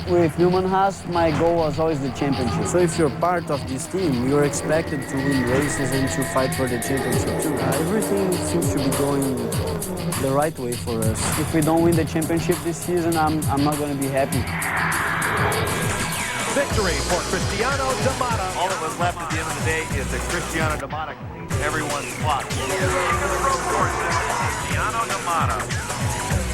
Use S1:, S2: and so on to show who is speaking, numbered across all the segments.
S1: with Newman Haas, my goal was always the championship.
S2: So if you're part of this team, you're expected to win races and to fight for the championship too. Everything seems to be going the right way for us.
S1: If we don't win the championship this season, I'm not going to be happy.
S3: Victory for Cristiano Damata. All that was left at the end of the day is that Cristiano Damata cleans everyone's clock. Cristiano Damata.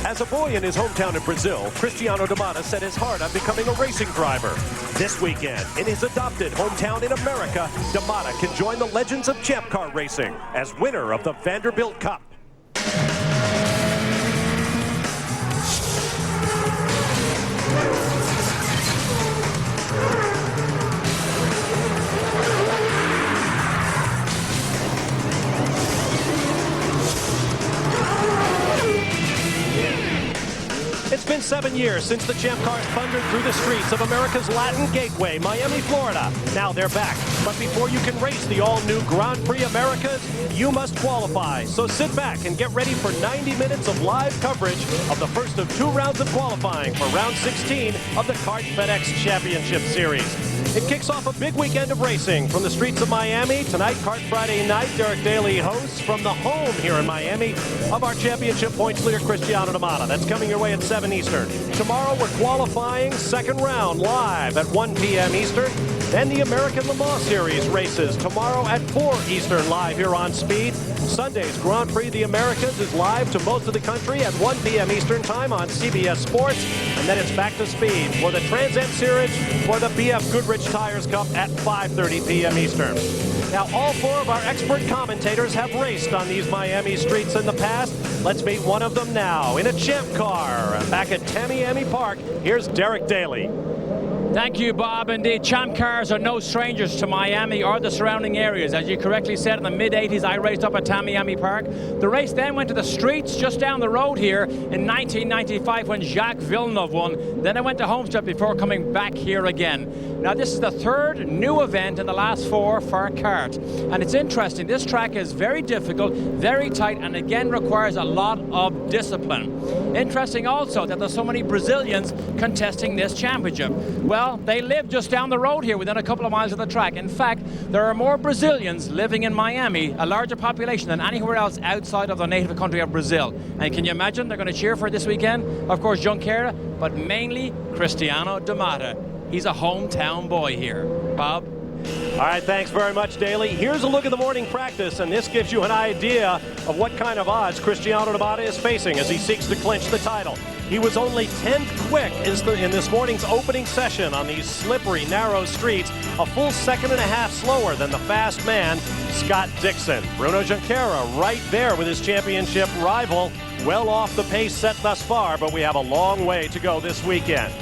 S3: As a boy in his hometown of Brazil, Cristiano Damata set his heart on becoming a racing driver. This weekend, in his adopted hometown in America, Damata can join the legends of Champ Car racing as winner of the Vanderbilt Cup. It's been 7 years since the Champ Cars thundered through the streets of America's Latin Gateway, Miami, Florida. Now they're back. But before you can race the all-new Grand Prix Americas, you must qualify. So sit back and get ready for 90 minutes of live coverage of the first of 2 rounds of qualifying for round 16 of the Kart FedEx Championship Series. It kicks off a big weekend of racing from the streets of Miami. Tonight, Kart Friday night, Derek Daly hosts from the home here in Miami of our championship points leader, Cristiano Damata. That's coming your way at 7 Eastern. Tomorrow, we're qualifying second round live at 1 p.m. Eastern. Then the American Le Mans Series races tomorrow at 4 Eastern live here on Speed. Sunday's Grand Prix of the Americas is live to most of the country at 1 p.m. Eastern time on CBS Sports. And then it's back to Speed for the Trans Am Series for the BF Goodrich Tires Cup at 5:30 p.m. Eastern. Now, all 4 of our expert commentators have raced on these Miami streets in the past. Let's meet one of them now in a Champ Car back at Tamiami Park. Here's Derek Daly.
S4: Thank you, Bob. Indeed, Champ Cars are no strangers to Miami or the surrounding areas. As you correctly said, in the mid-'80s, I raced up at Tamiami Park. The race then went to the streets just down the road here in 1995 when Jacques Villeneuve won. Then I went to Homestead before coming back here again. Now, this is the 3rd new event in the last 4 for kart. And it's interesting. This track is very difficult, very tight, and again requires a lot of discipline. Interesting also that there's so many Brazilians contesting this championship. Well, they live just down the road here within a couple of miles of the track. In fact, there are more Brazilians living in Miami, a larger population than anywhere else outside of the native country of Brazil. And can you imagine they're going to cheer for this weekend? Of course, Junqueira, but mainly Cristiano Damata. He's a hometown boy here. Bob?
S3: All right, thanks very much, Daly. Here's a look at the morning practice, and this gives you an idea of what kind of odds Cristiano Damata is facing as he seeks to clinch the title. He was only 10th quick in this morning's opening session on these slippery, narrow streets, a full 1.5 seconds slower than the fast man, Scott Dixon. Bruno Junqueira right there with his championship rival, well off the pace set thus far, but we have a long way to go this weekend.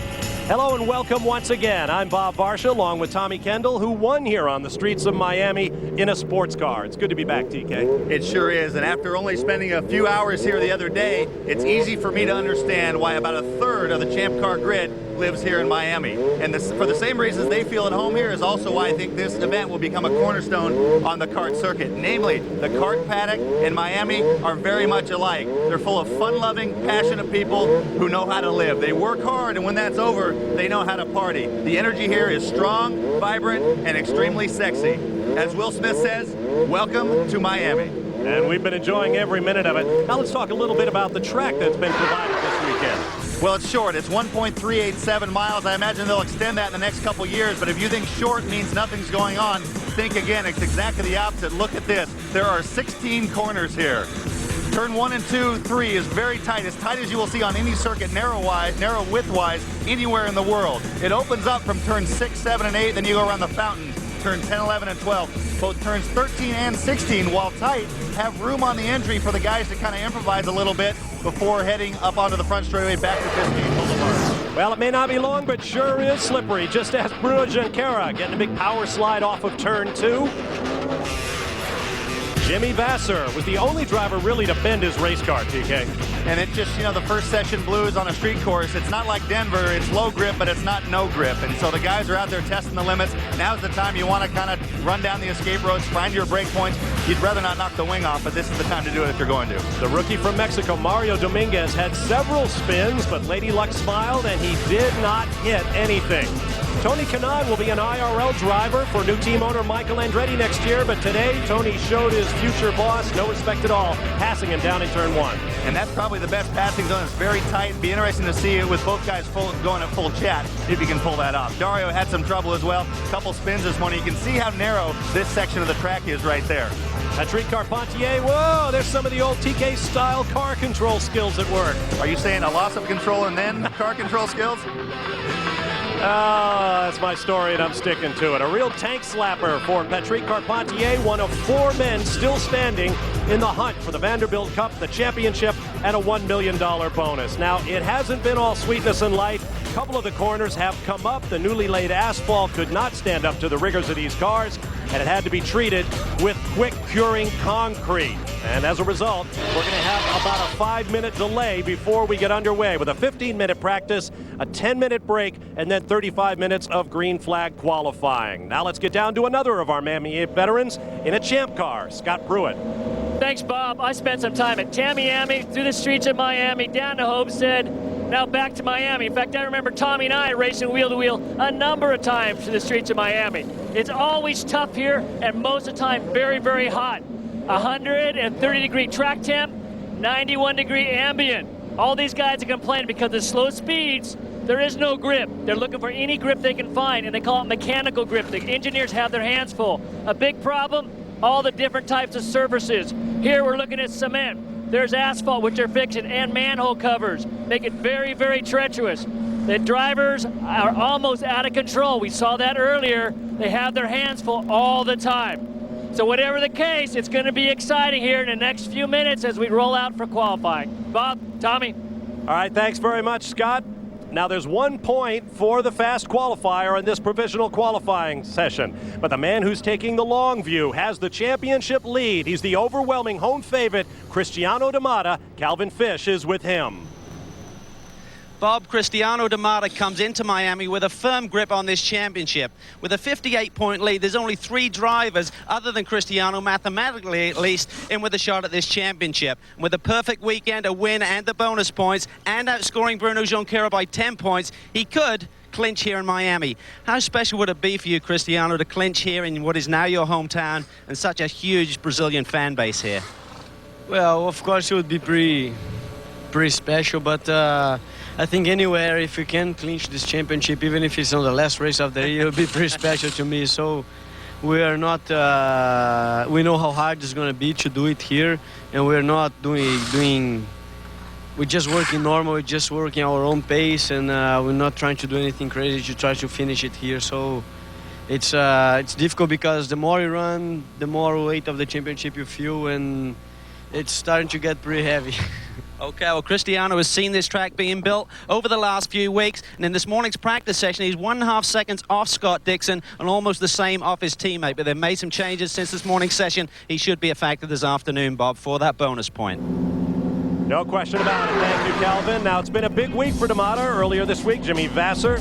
S3: Hello and welcome once again. I'm Bob Varsha along with Tommy Kendall, who won here on the streets of Miami in a sports car. It's good to be back, TK.
S5: It sure is, and after only spending a few hours here the other day, it's easy for me to understand why about a third of the Champ Car grid lives here in Miami. And for the same reasons they feel at home here is also why I think this event will become a cornerstone on the kart circuit. Namely, the kart paddock in Miami are very much alike. They're full of fun-loving, passionate people who know how to live. They work hard, and when that's over, they know how to party. The energy here is strong, vibrant, and extremely sexy. As Will Smith says, welcome to Miami.
S3: And we've been enjoying every minute of it. Now let's talk a little bit about the track that's been provided this weekend.
S5: Well, it's short. It's 1.387 miles. I imagine they'll extend that in the next couple years, but if you think short means nothing's going on, think again. It's exactly the opposite. Look at this. There are 16 corners here. Turn 1 and 2, 3 is very tight as you will see on any circuit, narrow width-wise, anywhere in the world. It opens up from turn 6, 7, and 8, then you go around the fountains. Turn 10, 11, and 12. Both turns 13 and 16, while tight, have room on the entry for the guys to kind of improvise a little bit before heading up onto the front straightaway back to Biscayne Boulevard.
S3: Well, it may not be long, but sure is slippery. Just as Bruno Junqueira getting a big power slide off of turn 2. Jimmy Vasser was the only driver really to bend his race car, TK.
S5: and it just, you know, the first session blues on a street course, it's not like Denver, it's low grip, but it's not no grip. And so the guys are out there testing the limits. Now's the time you want to kind of run down the escape roads, find your break points. You'd rather not knock the wing off, but this is the time to do it if you're going to.
S3: The rookie from Mexico, Mario Dominguez, had several spins, but Lady Luck smiled and he did not hit anything. Tony Kanaan will be an IRL driver for new team owner Michael Andretti next year, but today Tony showed his future boss no respect at all, passing him down in turn 1.
S5: And that's probably the best passing zone. It's very tight. It'd be interesting to see it with both guys going at full chat if you can pull that off. Dario had some trouble as well. Couple spins this morning. You can see how narrow this section of the track is right there.
S3: Patrick Carpentier, whoa, there's some of the old TK-style car control skills at work.
S5: Are you saying a loss of control and then car control skills?
S3: That's my story, and I'm sticking to it. A real tank slapper for Patrick Carpentier, one of 4 men still standing in the hunt for the Vanderbilt Cup, the championship, and a $1 million bonus. Now, it hasn't been all sweetness and light. A couple of the corners have come up. The newly laid asphalt could not stand up to the rigors of these cars, and it had to be treated with quick curing concrete. And as a result, we're going to have about a 5-minute delay before we get underway with a 15-minute practice, a 10-minute break, and then 35 minutes of green flag qualifying. Now let's get down to another of our Miami veterans in a champ car, Scott Pruitt.
S6: Thanks, Bob. I spent some time at Tamiami, through the streets of Miami, down to Homestead, now back to Miami. In fact, I remember Tommy and I racing wheel-to-wheel a number of times through the streets of Miami. It's always tough here, and most of the time very, very hot. 130-degree track temp, 91-degree ambient. All these guys are complaining because of the slow speeds. There is no grip. They're looking for any grip they can find, and they call it mechanical grip. The engineers have their hands full. A big problem, all the different types of surfaces. Here we're looking at cement. There's asphalt, which they're fixing, and manhole covers. Make it very, very treacherous. The drivers are almost out of control. We saw that earlier. They have their hands full all the time. So whatever the case, it's going to be exciting here in the next few minutes as we roll out for qualifying. Bob, Tommy.
S3: All right, thanks very much, Scott. Now there's 1 point for the fast qualifier in this provisional qualifying session. But the man who's taking the long view has the championship lead. He's the overwhelming home favorite, Cristiano D'Amata. Calvin Fish is with him.
S7: Bob, Cristiano D'Amata comes into Miami with a firm grip on this championship. With a 58-point lead, there's only 3 drivers, other than Cristiano, mathematically at least, in with a shot at this championship. And with a perfect weekend, a win and the bonus points, and outscoring Bruno Junqueira by 10 points, he could clinch here in Miami. How special would it be for you, Cristiano, to clinch here in what is now your hometown and such a huge Brazilian fan base here?
S2: Well, of course it would be pretty special, but I think anywhere, if you can clinch this championship, even if it's on the last race of the year, it'll be pretty special to me. So we are not, we know how hard it's going to be to do it here, and we're not doing, we're just working normal, we're just working our own pace, and we're not trying to do anything crazy to try to finish it here. So it's difficult because the more you run, the more weight of the championship you feel, and it's starting to get pretty heavy.
S7: Okay, well, Cristiano has seen this track being built over the last few weeks, and in this morning's practice session, he's 1.5 seconds off Scott Dixon and almost the same off his teammate, but they've made some changes since this morning's session. He should be a factor this afternoon, Bob, for that bonus point.
S3: No question about it. Thank you, Calvin. Now, it's been a big week for D'Amata. Earlier this week, Jimmy Vasser,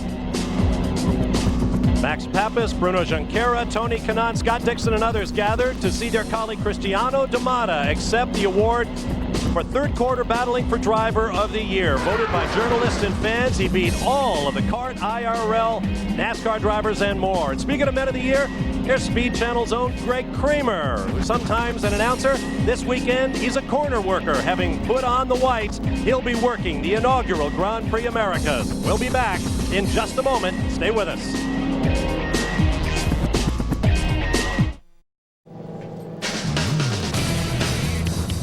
S3: Max Pappas, Bruno Junqueira, Tony Kanaan, Scott Dixon, and others gathered to see their colleague Cristiano D'Amata accept the award for third quarter battling for driver of the year. Voted by journalists and fans, he beat all of the kart, IRL, NASCAR drivers, and more. And speaking of men of the year, here's Speed Channel's own Greg Kramer, who's sometimes an announcer. This weekend, he's a corner worker. Having put on the whites, he'll be working the inaugural Grand Prix Americas. We'll be back in just a moment. Stay with us.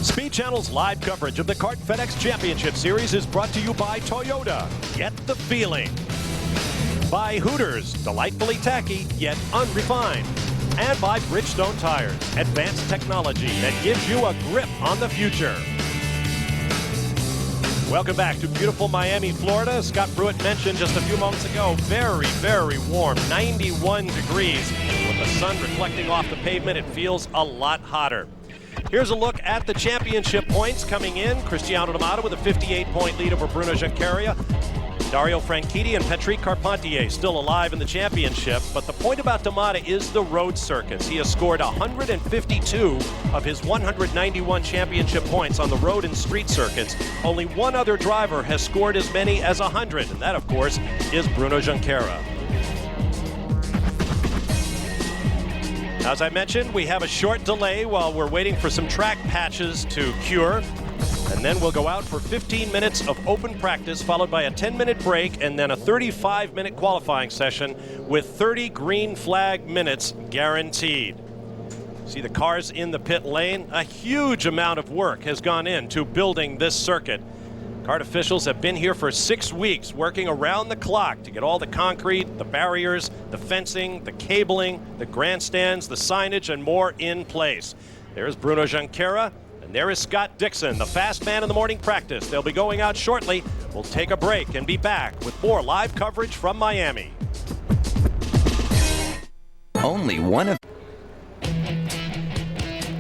S3: Speed Channel's live coverage of the Kart FedEx Championship Series is brought to you by Toyota. Get the feeling. By Hooters, delightfully tacky yet unrefined. And by Bridgestone Tires, advanced technology that gives you a grip on the future. Welcome back to beautiful Miami, Florida. Scott Pruitt mentioned just a few moments ago, very, very warm, 91 degrees. With the sun reflecting off the pavement, it feels a lot hotter. Here's a look at the championship points coming in. Cristiano D'Amato with a 58-point lead over Bruno Junqueira. Dario Franchitti and Patrick Carpentier still alive in the championship, but the point about D'Amato is the road circuits. He has scored 152 of his 191 championship points on the road and street circuits. Only one other driver has scored as many as 100, and that, of course, is Bruno Junqueira. As I mentioned, we have a short delay while we're waiting for some track patches to cure. And then we'll go out for 15 minutes of open practice, followed by a 10-minute break, and then a 35-minute qualifying session with 30 green flag minutes guaranteed. See the cars in the pit lane? A huge amount of work has gone into building this circuit. Kart officials have been here for 6 weeks, working around the clock to get all the concrete, the barriers, the fencing, the cabling, the grandstands, the signage, and more in place. There's Bruno Junqueira. And there is Scott Dixon, the fast man in the morning practice. They'll be going out shortly. We'll take a break and be back with more live coverage from Miami.
S8: Only one of...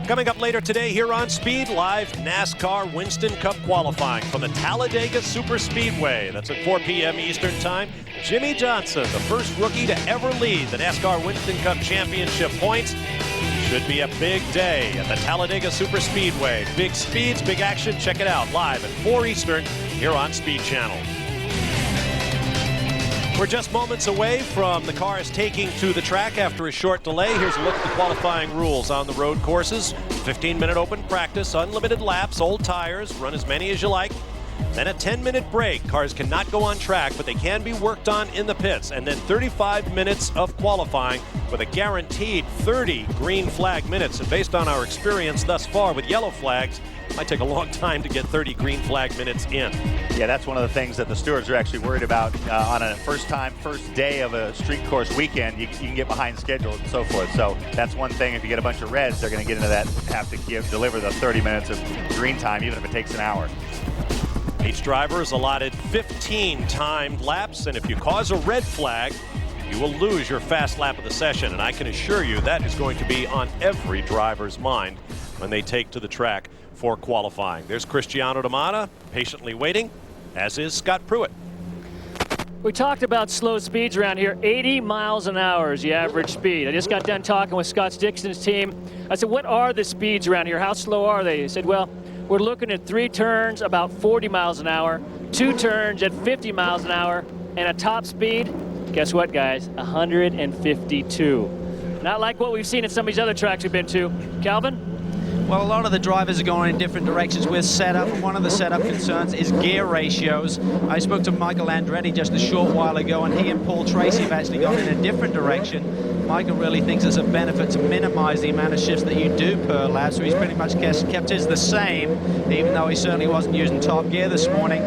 S3: Coming up later today here on Speed, live NASCAR Winston Cup qualifying from the Talladega Super Speedway. That's at 4 p.m. Eastern Time. Jimmy Johnson, the first rookie to ever lead the NASCAR Winston Cup Championship points. Should be a big day at the Talladega Super Speedway. Big speeds, big action. Check it out live at 4 Eastern here on Speed Channel. We're just moments away from the cars taking to the track after a short delay. Here's a look at the qualifying rules on the road courses. 15-minute open practice, unlimited laps, old tires, run as many as you like. Then a 10-minute break. Cars cannot go on track, but they can be worked on in the pits. And then 35 minutes of qualifying with a guaranteed 30 green flag minutes. And based on our experience thus far with yellow flags, it might take a long time to get 30 green flag minutes in.
S5: Yeah, that's one of the things that the stewards are actually worried about on a first day of a street course weekend. You can get behind schedule and so forth. So that's one thing. If you get a bunch of reds, they're going to get into that, have to deliver the 30 minutes of green time, even if it takes an hour.
S3: Each driver is allotted 15 timed laps, and if you cause a red flag, you will lose your fast lap of the session. And I can assure you that is going to be on every driver's mind when they take to the track for qualifying. There's Cristiano D'Amato patiently waiting, as is Scott Pruitt.
S6: We talked about slow speeds around here. 80 miles an hour is the average speed. I just got done talking with Scott Dixon's team. I said, what are the speeds around here? How slow are they? He said, well, we're looking at 3 turns about 40 miles an hour, 2 turns at 50 miles an hour, and a top speed, guess what, guys? 152. Not like what we've seen at some of these other tracks we've been to. Calvin?
S7: Well, a lot of the drivers are going in different directions with setup. One of the setup concerns is gear ratios. I spoke to Michael Andretti just a short while ago, and he and Paul Tracy have actually gone in a different direction. Michael really thinks there's a benefit to minimize the amount of shifts that you do per lap, so he's pretty much kept his the same, even though he certainly wasn't using top gear this morning.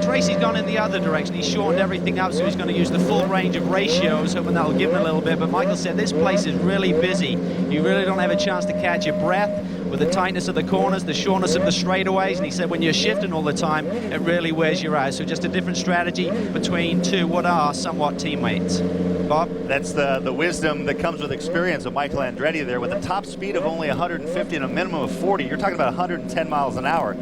S7: Tracy's gone in the other direction. He's shortened everything up, so he's going to use the full range of ratios, hoping that'll give him a little bit. But Michael said this place is really busy. You really don't have a chance to catch your breath with the tightness of the corners, the shortness of the straightaways, and he said when you're shifting all the time, it really wears you out. So just a different strategy between two what are somewhat teammates. Bob?
S5: That's the wisdom that comes with experience of Michael Andretti there. With a top speed of only 150 and a minimum of 40, you're talking about 110 miles an hour.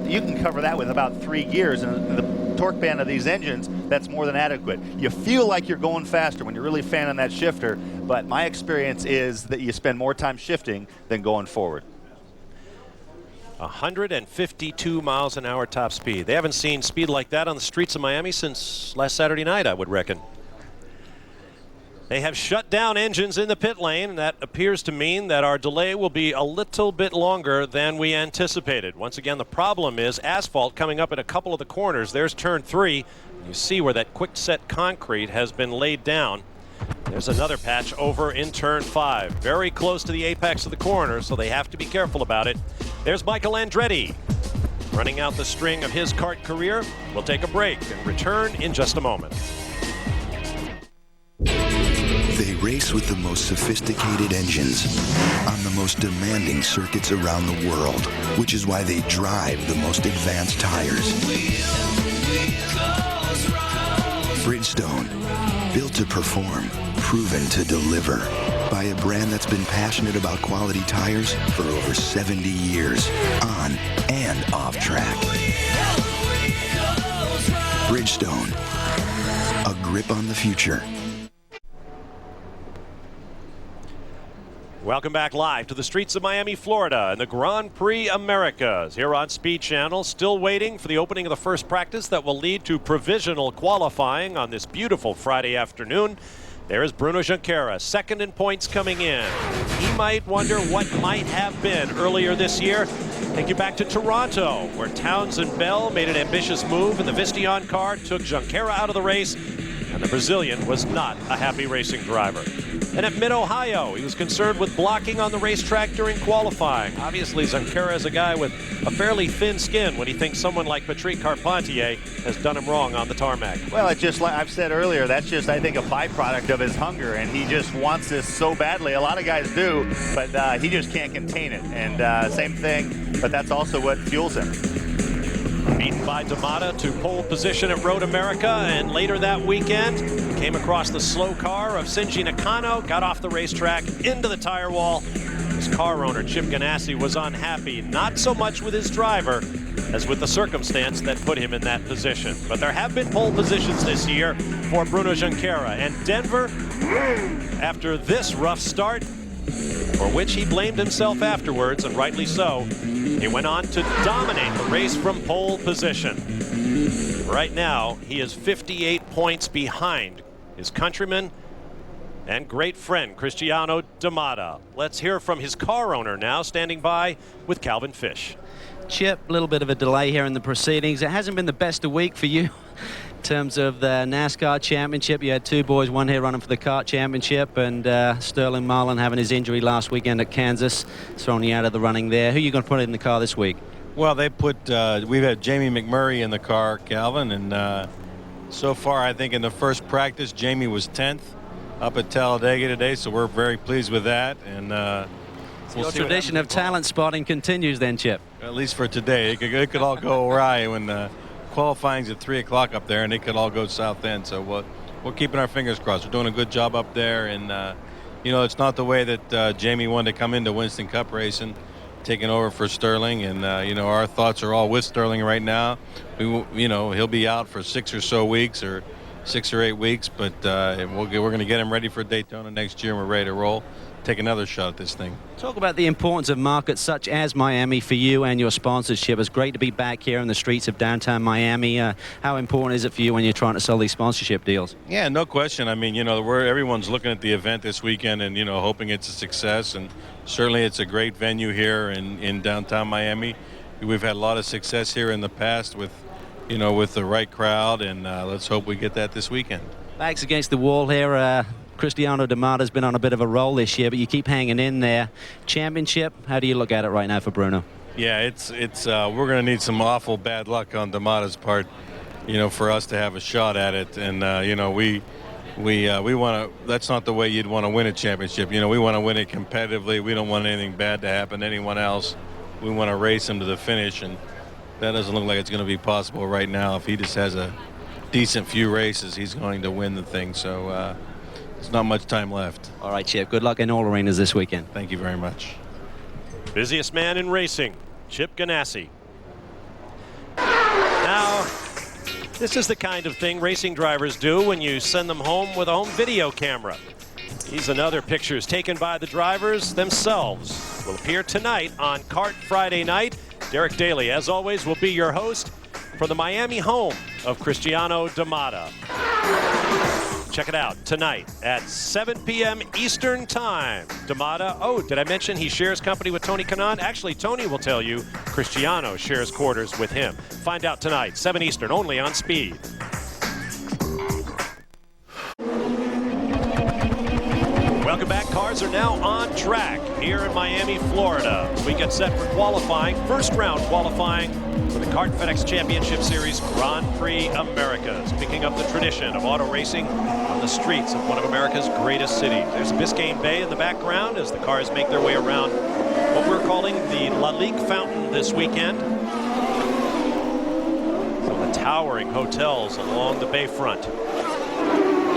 S5: You can cover that with about 3 gears, and the torque band of these engines, that's more than adequate. You feel like you're going faster when you're really fanning that shifter, but my experience is that you spend more time shifting than going forward.
S3: 152 miles an hour top speed. They haven't seen speed like that on the streets of Miami since last Saturday night, I would reckon. They have shut down engines in the pit lane, and that appears to mean that our delay will be a little bit longer than we anticipated. Once again, the problem is asphalt coming up in a couple of the corners. There's turn 3. You see where that quick set concrete has been laid down. There's another patch over in turn 5. Very close to the apex of the corner, so they have to be careful about it. There's Michael Andretti running out the string of his kart career. We'll take a break and return in just a moment.
S8: They race with the most sophisticated engines on the most demanding circuits around the world, which is why they drive the most advanced tires. Bridgestone, built to perform, proven to deliver. By a brand that's been passionate about quality tires for over 70 years, on and off track. Bridgestone, a grip on the future.
S3: Welcome back live to the streets of Miami, Florida, and the Grand Prix Americas here on Speed Channel. Still waiting for the opening of the first practice that will lead to provisional qualifying on this beautiful Friday afternoon. There is Bruno Junqueira, second in points coming in. He might wonder what might have been earlier this year. Take you back to Toronto, where Townsend Bell made an ambitious move in the Visteon car, took Junqueira out of the race, and the Brazilian was not a happy racing driver. And at Mid-Ohio, he was concerned with blocking on the racetrack during qualifying. Obviously, Junqueira is a guy with a fairly thin skin when he thinks someone like Patrick Carpentier has done him wrong on the tarmac.
S5: Well, it's just like I've said earlier, that's just, I think, a byproduct of his hunger, and he just wants this so badly. A lot of guys do, but he just can't contain it. And same thing, but that's also what fuels him.
S3: Beaten by D'Amata to pole position at Road America, and later that weekend came across the slow car of Shinji Nakano, got off the racetrack into the tire wall. His car owner, Chip Ganassi, was unhappy, not so much with his driver as with the circumstance that put him in that position. But there have been pole positions this year for Bruno Junqueira, and Denver, after this rough start, for which he blamed himself afterwards, and rightly so, he went on to dominate the race from pole position. Right now, he is 58 points behind his countryman and great friend, Cristiano D'Amata. Let's hear from his car owner now, standing by with Calvin Fish.
S7: Chip, a little bit of a delay here in the proceedings. It hasn't been the best of week for you in terms of the NASCAR championship. You had two boys, one here running for the kart championship, and Sterling Marlin having his injury last weekend at Kansas, throwing you out of the running there. Who are you going to put in the car this week?
S9: Well, they put, we've had Jamie McMurray in the car, Calvin, and so far I think in the first practice, Jamie was 10th up at Talladega today, so we're very pleased with that. And
S7: Your tradition of talent spotting continues then, Chip.
S9: At least for today. It could all go awry when qualifying's at 3 o'clock up there, and it could all go south end. So we're keeping our fingers crossed. We're doing a good job up there, and you know, it's not the way that Jamie wanted to come into Winston Cup racing, taking over for Sterling, and you know, our thoughts are all with Sterling right now. You know, he'll be out for 6 or so weeks, or 6 or 8 weeks, but we're going to get him ready for Daytona next year, and we're ready to roll. Take another shot at this thing.
S7: Talk about the importance of markets such as Miami for you and your sponsorship. It's great to be back here in the streets of downtown Miami. How important is it for you when you're trying to sell these sponsorship deals?
S9: Yeah, no question. I mean, you know, everyone's looking at the event this weekend and, you know, hoping it's a success. And certainly it's a great venue here in downtown Miami. We've had a lot of success here in the past with, you know, with the right crowd, and let's hope we get that this weekend. Backs
S7: against the wall here. Cristiano D'Amata's been on a bit of a roll this year, but you keep hanging in there. Championship, how do you look at it right now for Bruno?
S9: Yeah, it's we're going to need some awful bad luck on D'Amata's part, you know, for us to have a shot at it. And you know, we want to. That's not the way you'd want to win a championship. You know, we want to win it competitively. We don't want anything bad to happen to anyone else. We want to race him to the finish, and that doesn't look like it's going to be possible right now. If he just has a decent few races, he's going to win the thing. So. There's not much time left.
S7: All right, Chip. Good luck in all arenas this weekend.
S9: Thank you very much.
S3: Busiest man in racing, Chip Ganassi. Now, this is the kind of thing racing drivers do when you send them home with a home video camera. These and other pictures taken by the drivers themselves will appear tonight on Kart Friday Night. Derek Daly, as always, will be your host from the Miami home of Cristiano D'Amata. Check it out tonight at 7 p.m. Eastern Time. D'Amata, oh, did I mention he shares company with Tony Kanaan? Actually, Tony will tell you Cristiano shares quarters with him. Find out tonight, 7 Eastern, only on Speed. Welcome back. Cars are now on track here in Miami, Florida. We get set for qualifying, first round qualifying for the Kart FedEx Championship Series Grand Prix Americas, picking up the tradition of auto racing on the streets of one of America's greatest cities. There's Biscayne Bay in the background as the cars make their way around what we're calling the La Ligue Fountain this weekend. So the towering hotels along the bayfront.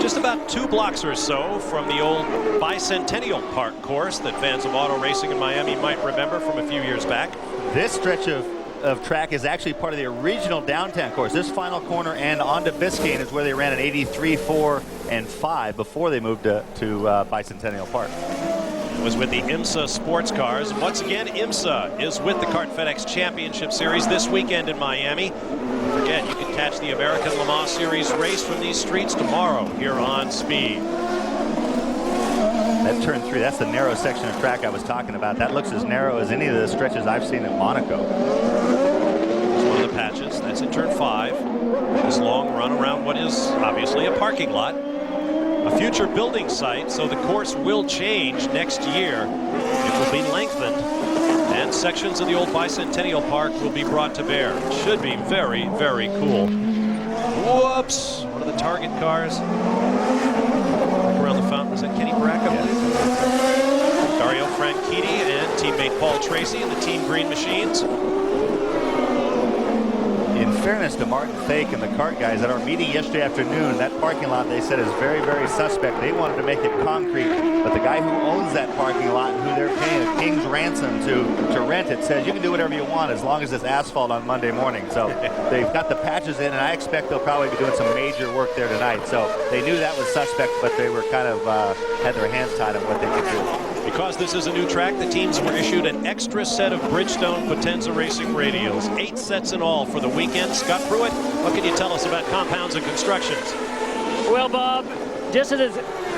S3: Just about 2 blocks or so from the old Bicentennial Park course that fans of auto racing in Miami might remember from a few years back.
S5: This stretch of track is actually part of the original downtown course. This final corner and onto Biscayne is where they ran an 83, 4, and 5 before they moved to Bicentennial Park.
S3: It was with the IMSA sports cars. Once again, IMSA is with the Kart FedEx Championship Series this weekend in Miami. Don't forget, you can catch the American Le Mans Series race from these streets tomorrow here on Speed.
S5: That turn 3, that's the narrow section of track I was talking about. That looks as narrow as any of the stretches I've seen at Monaco.
S3: It's one of the patches. That's in turn 5. This long run around what is obviously a parking lot. A future building site, so the course will change next year. It will be lengthened, and sections of the old Bicentennial Park will be brought to bear. It should be very, very cool. Whoops! One of the target cars. Back around the fountain. Is that Kenny Brack, I believe? Dario Franchitti and teammate Paul Tracy in the Team Green Machines.
S5: In fairness to Martin Fake and the kart guys at our meeting yesterday afternoon, that parking lot they said is very, very suspect. They wanted to make it concrete, but the guy who owns that parking lot and who they're paying a king's ransom to rent it says you can do whatever you want as long as it's asphalt on Monday morning. So they've got the patches in, and I expect they'll probably be doing some major work there tonight. So they knew that was suspect, but they were kind of had their hands tied on what they could do.
S3: Because this is a new track, the teams were issued an extra set of Bridgestone Potenza Racing radials. 8 sets in all for the weekend. Scott Pruitt, what can you tell us about compounds and constructions?
S6: Well, Bob, just as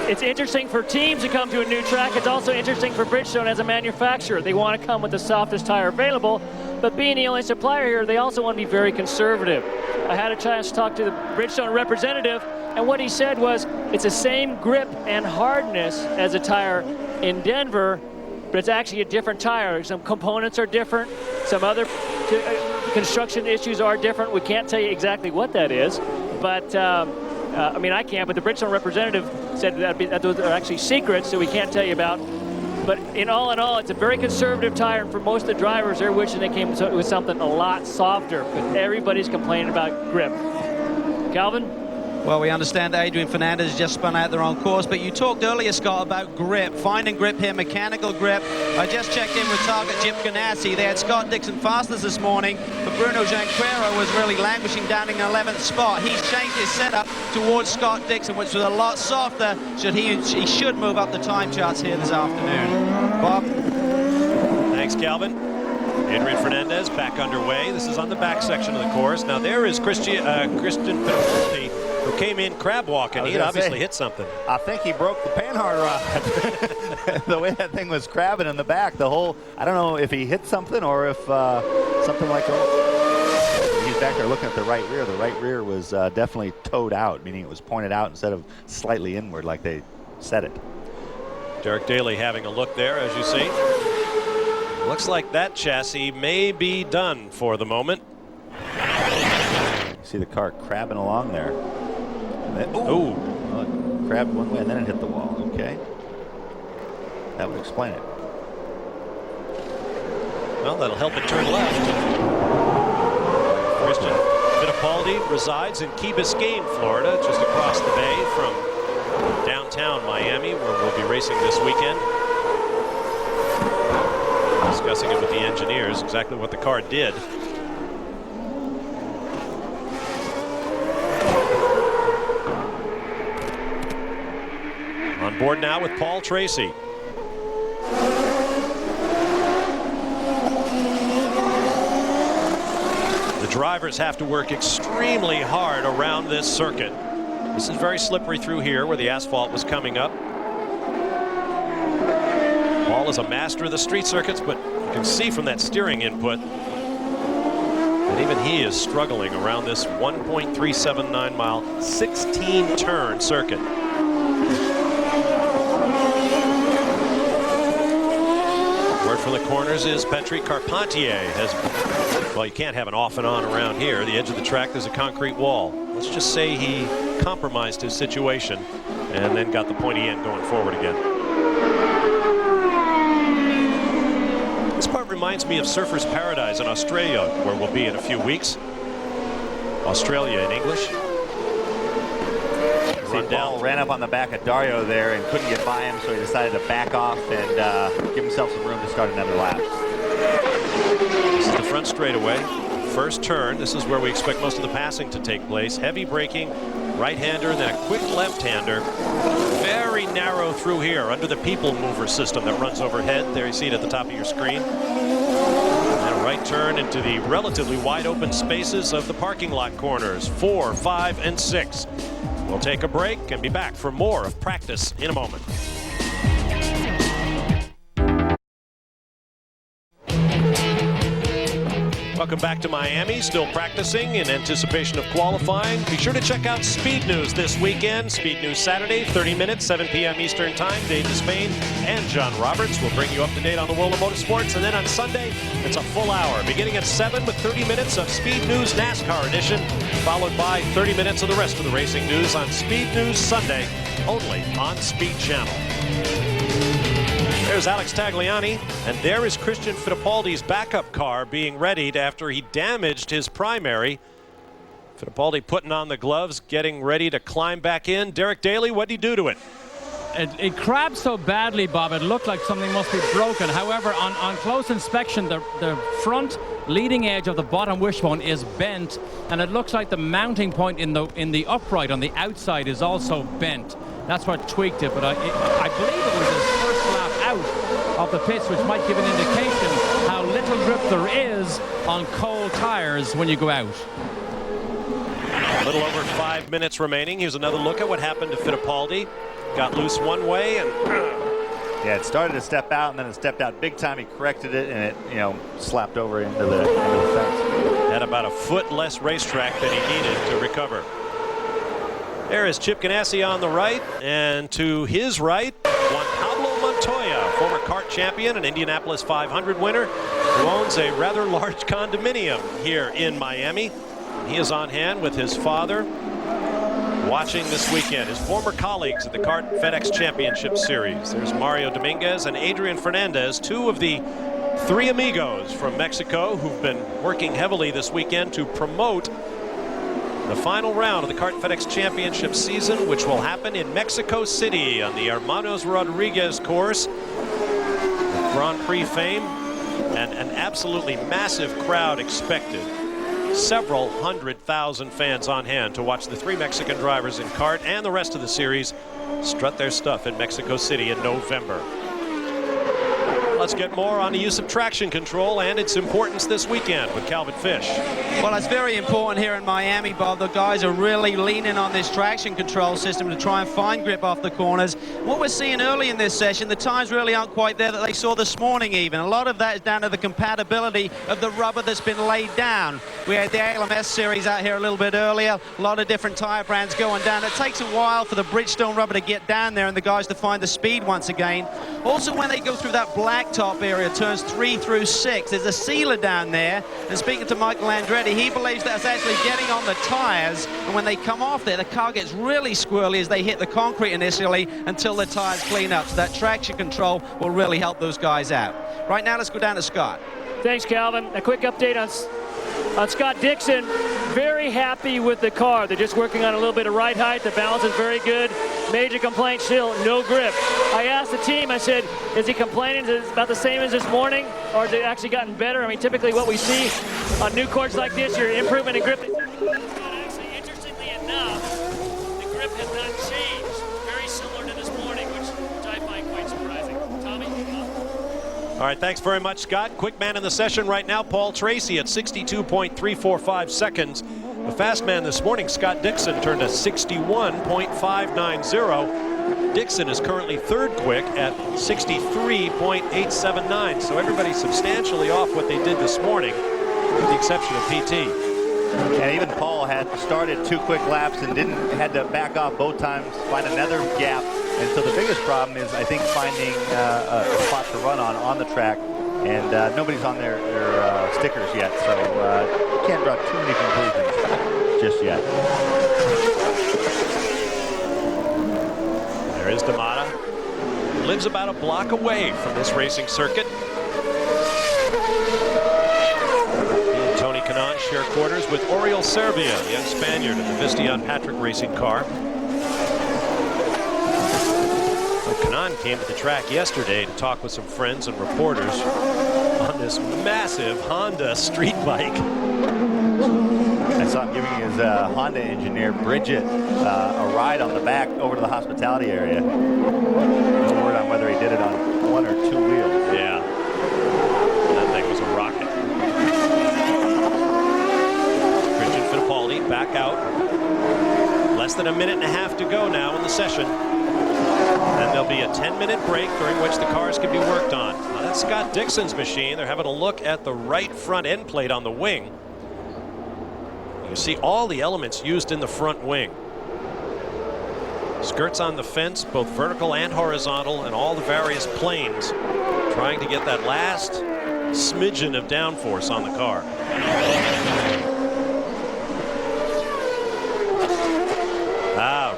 S6: it's interesting for teams to come to a new track, it's also interesting for Bridgestone as a manufacturer. They want to come with the softest tire available, but being the only supplier here, they also want to be very conservative. I had a chance to talk to the Bridgestone representative, and what he said was it's the same grip and hardness as a tire in Denver, but it's actually a different tire. Some components are different, some other construction issues are different. We can't tell you exactly what that is, but I mean, I can't, but the Bridgestone representative said that those are actually secrets that we can't tell you about. But in all, it's a very conservative tire, and for most of the drivers, they're wishing they came with something a lot softer, but everybody's complaining about grip. Calvin?
S7: Well, we understand Adrian Fernandez just spun out there on course, but you talked earlier, Scott, about grip, finding grip here, mechanical grip. I just checked in with Target Chip Ganassi. They had Scott Dixon fastest this morning, but Bruno Gianquero was really languishing down in 11th spot. He's changed his setup towards Scott Dixon, which was a lot softer. He should move up the time charts here this afternoon. Bob?
S3: Thanks, Calvin. Adrian Fernandez back underway. This is on the back section of the course. Now there is Christian Fittipaldi, who came in crab walking. He obviously hit something.
S5: I think he broke the Panhard rod. The way that thing was crabbing in the back, I don't know if he hit something or if something like that. He's back there looking at the right rear. The right rear was definitely towed out, meaning it was pointed out instead of slightly inward like they said it.
S3: Derek Daly having a look there, as you see. Looks like that chassis may be done for the moment.
S5: You see the car crabbing along there. Well, it crabbed one way and then it hit the wall. Okay. That would explain it.
S3: Well, that'll help it turn left. Christian Fittipaldi resides in Key Biscayne, Florida, just across the bay from downtown Miami, where we'll be racing this weekend. Discussing it with the engineers, exactly what the car did. On board now with Paul Tracy. The drivers have to work extremely hard around this circuit. This is very slippery through here where the asphalt was coming up. Paul is a master of the street circuits, but you can see from that steering input that even he is struggling around this 1.379 mile, 16 turn circuit. Word from the corners is Patrick Carpentier has, well, you can't have an off and on around here. The edge of the track, there's a concrete wall. Let's just say he compromised his situation and then got the pointy end going forward again. This part reminds me of Surfer's Paradise in Australia, where we'll be in a few weeks. Australia in English. run down.
S5: Paul ran up on the back of Dario there and couldn't get by him, so he decided to back off and give himself some room to start another lap.
S3: This is the front straightaway. First turn. This is where we expect most of the passing to take place. Heavy braking, right-hander, and then a quick left-hander. Very narrow through here under the people mover system that runs overhead. There you see it at the top of your screen. And a right turn into the relatively wide open spaces of the parking lot corners, 4, 5, and 6. We'll take a break and be back for more of practice in a moment. Welcome back to Miami, still practicing in anticipation of qualifying. Be sure to check out Speed News this weekend. Speed News Saturday, 30 minutes, 7 p.m. Eastern Time. Dave Despain and John Roberts will bring you up to date on the world of motorsports. And then on Sunday, it's a full hour, beginning at 7 with 30 minutes of Speed News NASCAR edition, followed by 30 minutes of the rest of the racing news on Speed News Sunday, only on Speed Channel. There's Alex Tagliani, and there is Christian Fittipaldi's backup car being readied after he damaged his primary. Fittipaldi putting on the gloves, getting ready to climb back in. Derek Daly, what did he do to it?
S4: It crabbed so badly, Bob, it looked like something must be broken. However, on close inspection, the front leading edge of the bottom wishbone is bent, and it looks like the mounting point in the upright on the outside is also bent. That's what tweaked it, but I believe it was his first lap out of the pits, which might give an indication how little grip there is on cold tires when you go out.
S3: A little over 5 minutes remaining. Here's another look at what happened to Fittipaldi. Got loose one way and
S5: yeah, it started to step out and then it stepped out big time. He corrected it and it, slapped over into the fence.
S3: Had about a foot less racetrack than he needed to recover. There is Chip Ganassi on the right, and to his right, Juan Pablo Montoya, former kart champion and Indianapolis 500 winner, who owns a rather large condominium here in Miami. He is on hand with his father, watching this weekend. His former colleagues at the Kart FedEx Championship Series. There's Mario Dominguez and Adrian Fernandez, two of the three amigos from Mexico who've been working heavily this weekend to promote the final round of the Kart FedEx Championship season, which will happen in Mexico City on the Hermanos Rodriguez course. Grand Prix fame and an absolutely massive crowd expected. Several 100,000 fans on hand to watch the three Mexican drivers in kart and the rest of the series strut their stuff in Mexico City in November. Let's get more on the use of traction control and its importance this weekend with Calvin Fish.
S7: Well, it's very important here in Miami, Bob. The guys are really leaning on this traction control system to try and find grip off the corners. What we're seeing early in this session, the times really aren't quite there that they saw this morning even. A lot of that is down to the compatibility of the rubber that's been laid down. We had the ALMS series out here a little bit earlier. A lot of different tire brands going down. It takes a while for the Bridgestone rubber to get down there and the guys to find the speed once again. Also, when they go through that blacktop area, turns 3 through 6, there's a sealer down there. And speaking to Michael Andretti, he believes that's actually getting on the tires. And when they come off there, the car gets really squirrely as they hit the concrete initially until the tires clean up. So that traction control will really help those guys out. Right now, let's go down to Scott.
S6: Thanks, Calvin. A quick update on Scott Dixon. Very happy with the car. They're just working on a little bit of ride height. The balance is very good. Major complaint still, no grip. I asked the team, I said, is he complaining? Is it about the same as this morning? Or has it actually gotten better? I mean, typically what we see on new courts like this, your improvement in grip. Actually, interestingly enough, the grip has not changed. Very similar to this morning, which I find quite surprising. Tommy?
S3: All right, thanks very much, Scott. Quick man in the session right now, Paul Tracy at 62.345 seconds. The fast man this morning, Scott Dixon, turned a 61.590. Dixon is currently third quick at 63.879. So everybody's substantially off what they did this morning, with the exception of PT.
S5: And even Paul had started 2 quick laps and had to back off both times, find another gap. And so the biggest problem is, I think, finding a spot to run on the track. And nobody's on their stickers yet, so you can't draw too many conclusions just yet.
S3: There is D'Amata. Lives about a block away from this racing circuit. He and Tony Kanaan share quarters with Oriol Servia, the young Spaniard in the Visteon Patrick racing car. son came to the track yesterday to talk with some friends and reporters on this massive Honda street bike.
S5: I saw him giving his Honda engineer, Bridget, a ride on the back over to the hospitality area. No word on whether he did it on 1 or 2 wheels.
S3: Yeah. That thing was a rocket. Christian Fittipaldi back out. Less than a minute and a half to go now in the session. And there'll be a 10-minute break during which the cars can be worked on. Now, that's Scott Dixon's machine. They're having a look at the right front end plate on the wing. You see all the elements used in the front wing. Skirts on the fence, both vertical and horizontal, and all the various planes, trying to get that last smidgen of downforce on the car.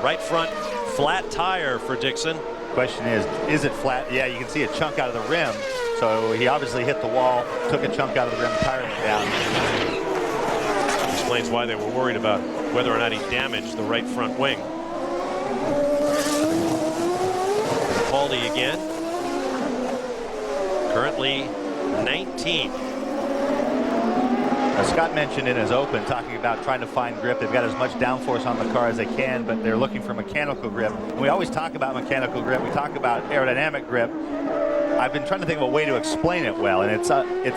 S3: Right front flat tire for Dixon.
S5: Question is it flat? Yeah, you can see a chunk out of the rim. So he obviously hit the wall, took a chunk out of the rim, tire went down.
S3: Explains why they were worried about whether or not he damaged the right front wing. Fittipaldi again. Currently 19th.
S5: Scott mentioned in his open, talking about trying to find grip. They've got as much downforce on the car as they can, but they're looking for mechanical grip. And we always talk about mechanical grip. We talk about aerodynamic grip. I've been trying to think of a way to explain it well, and it's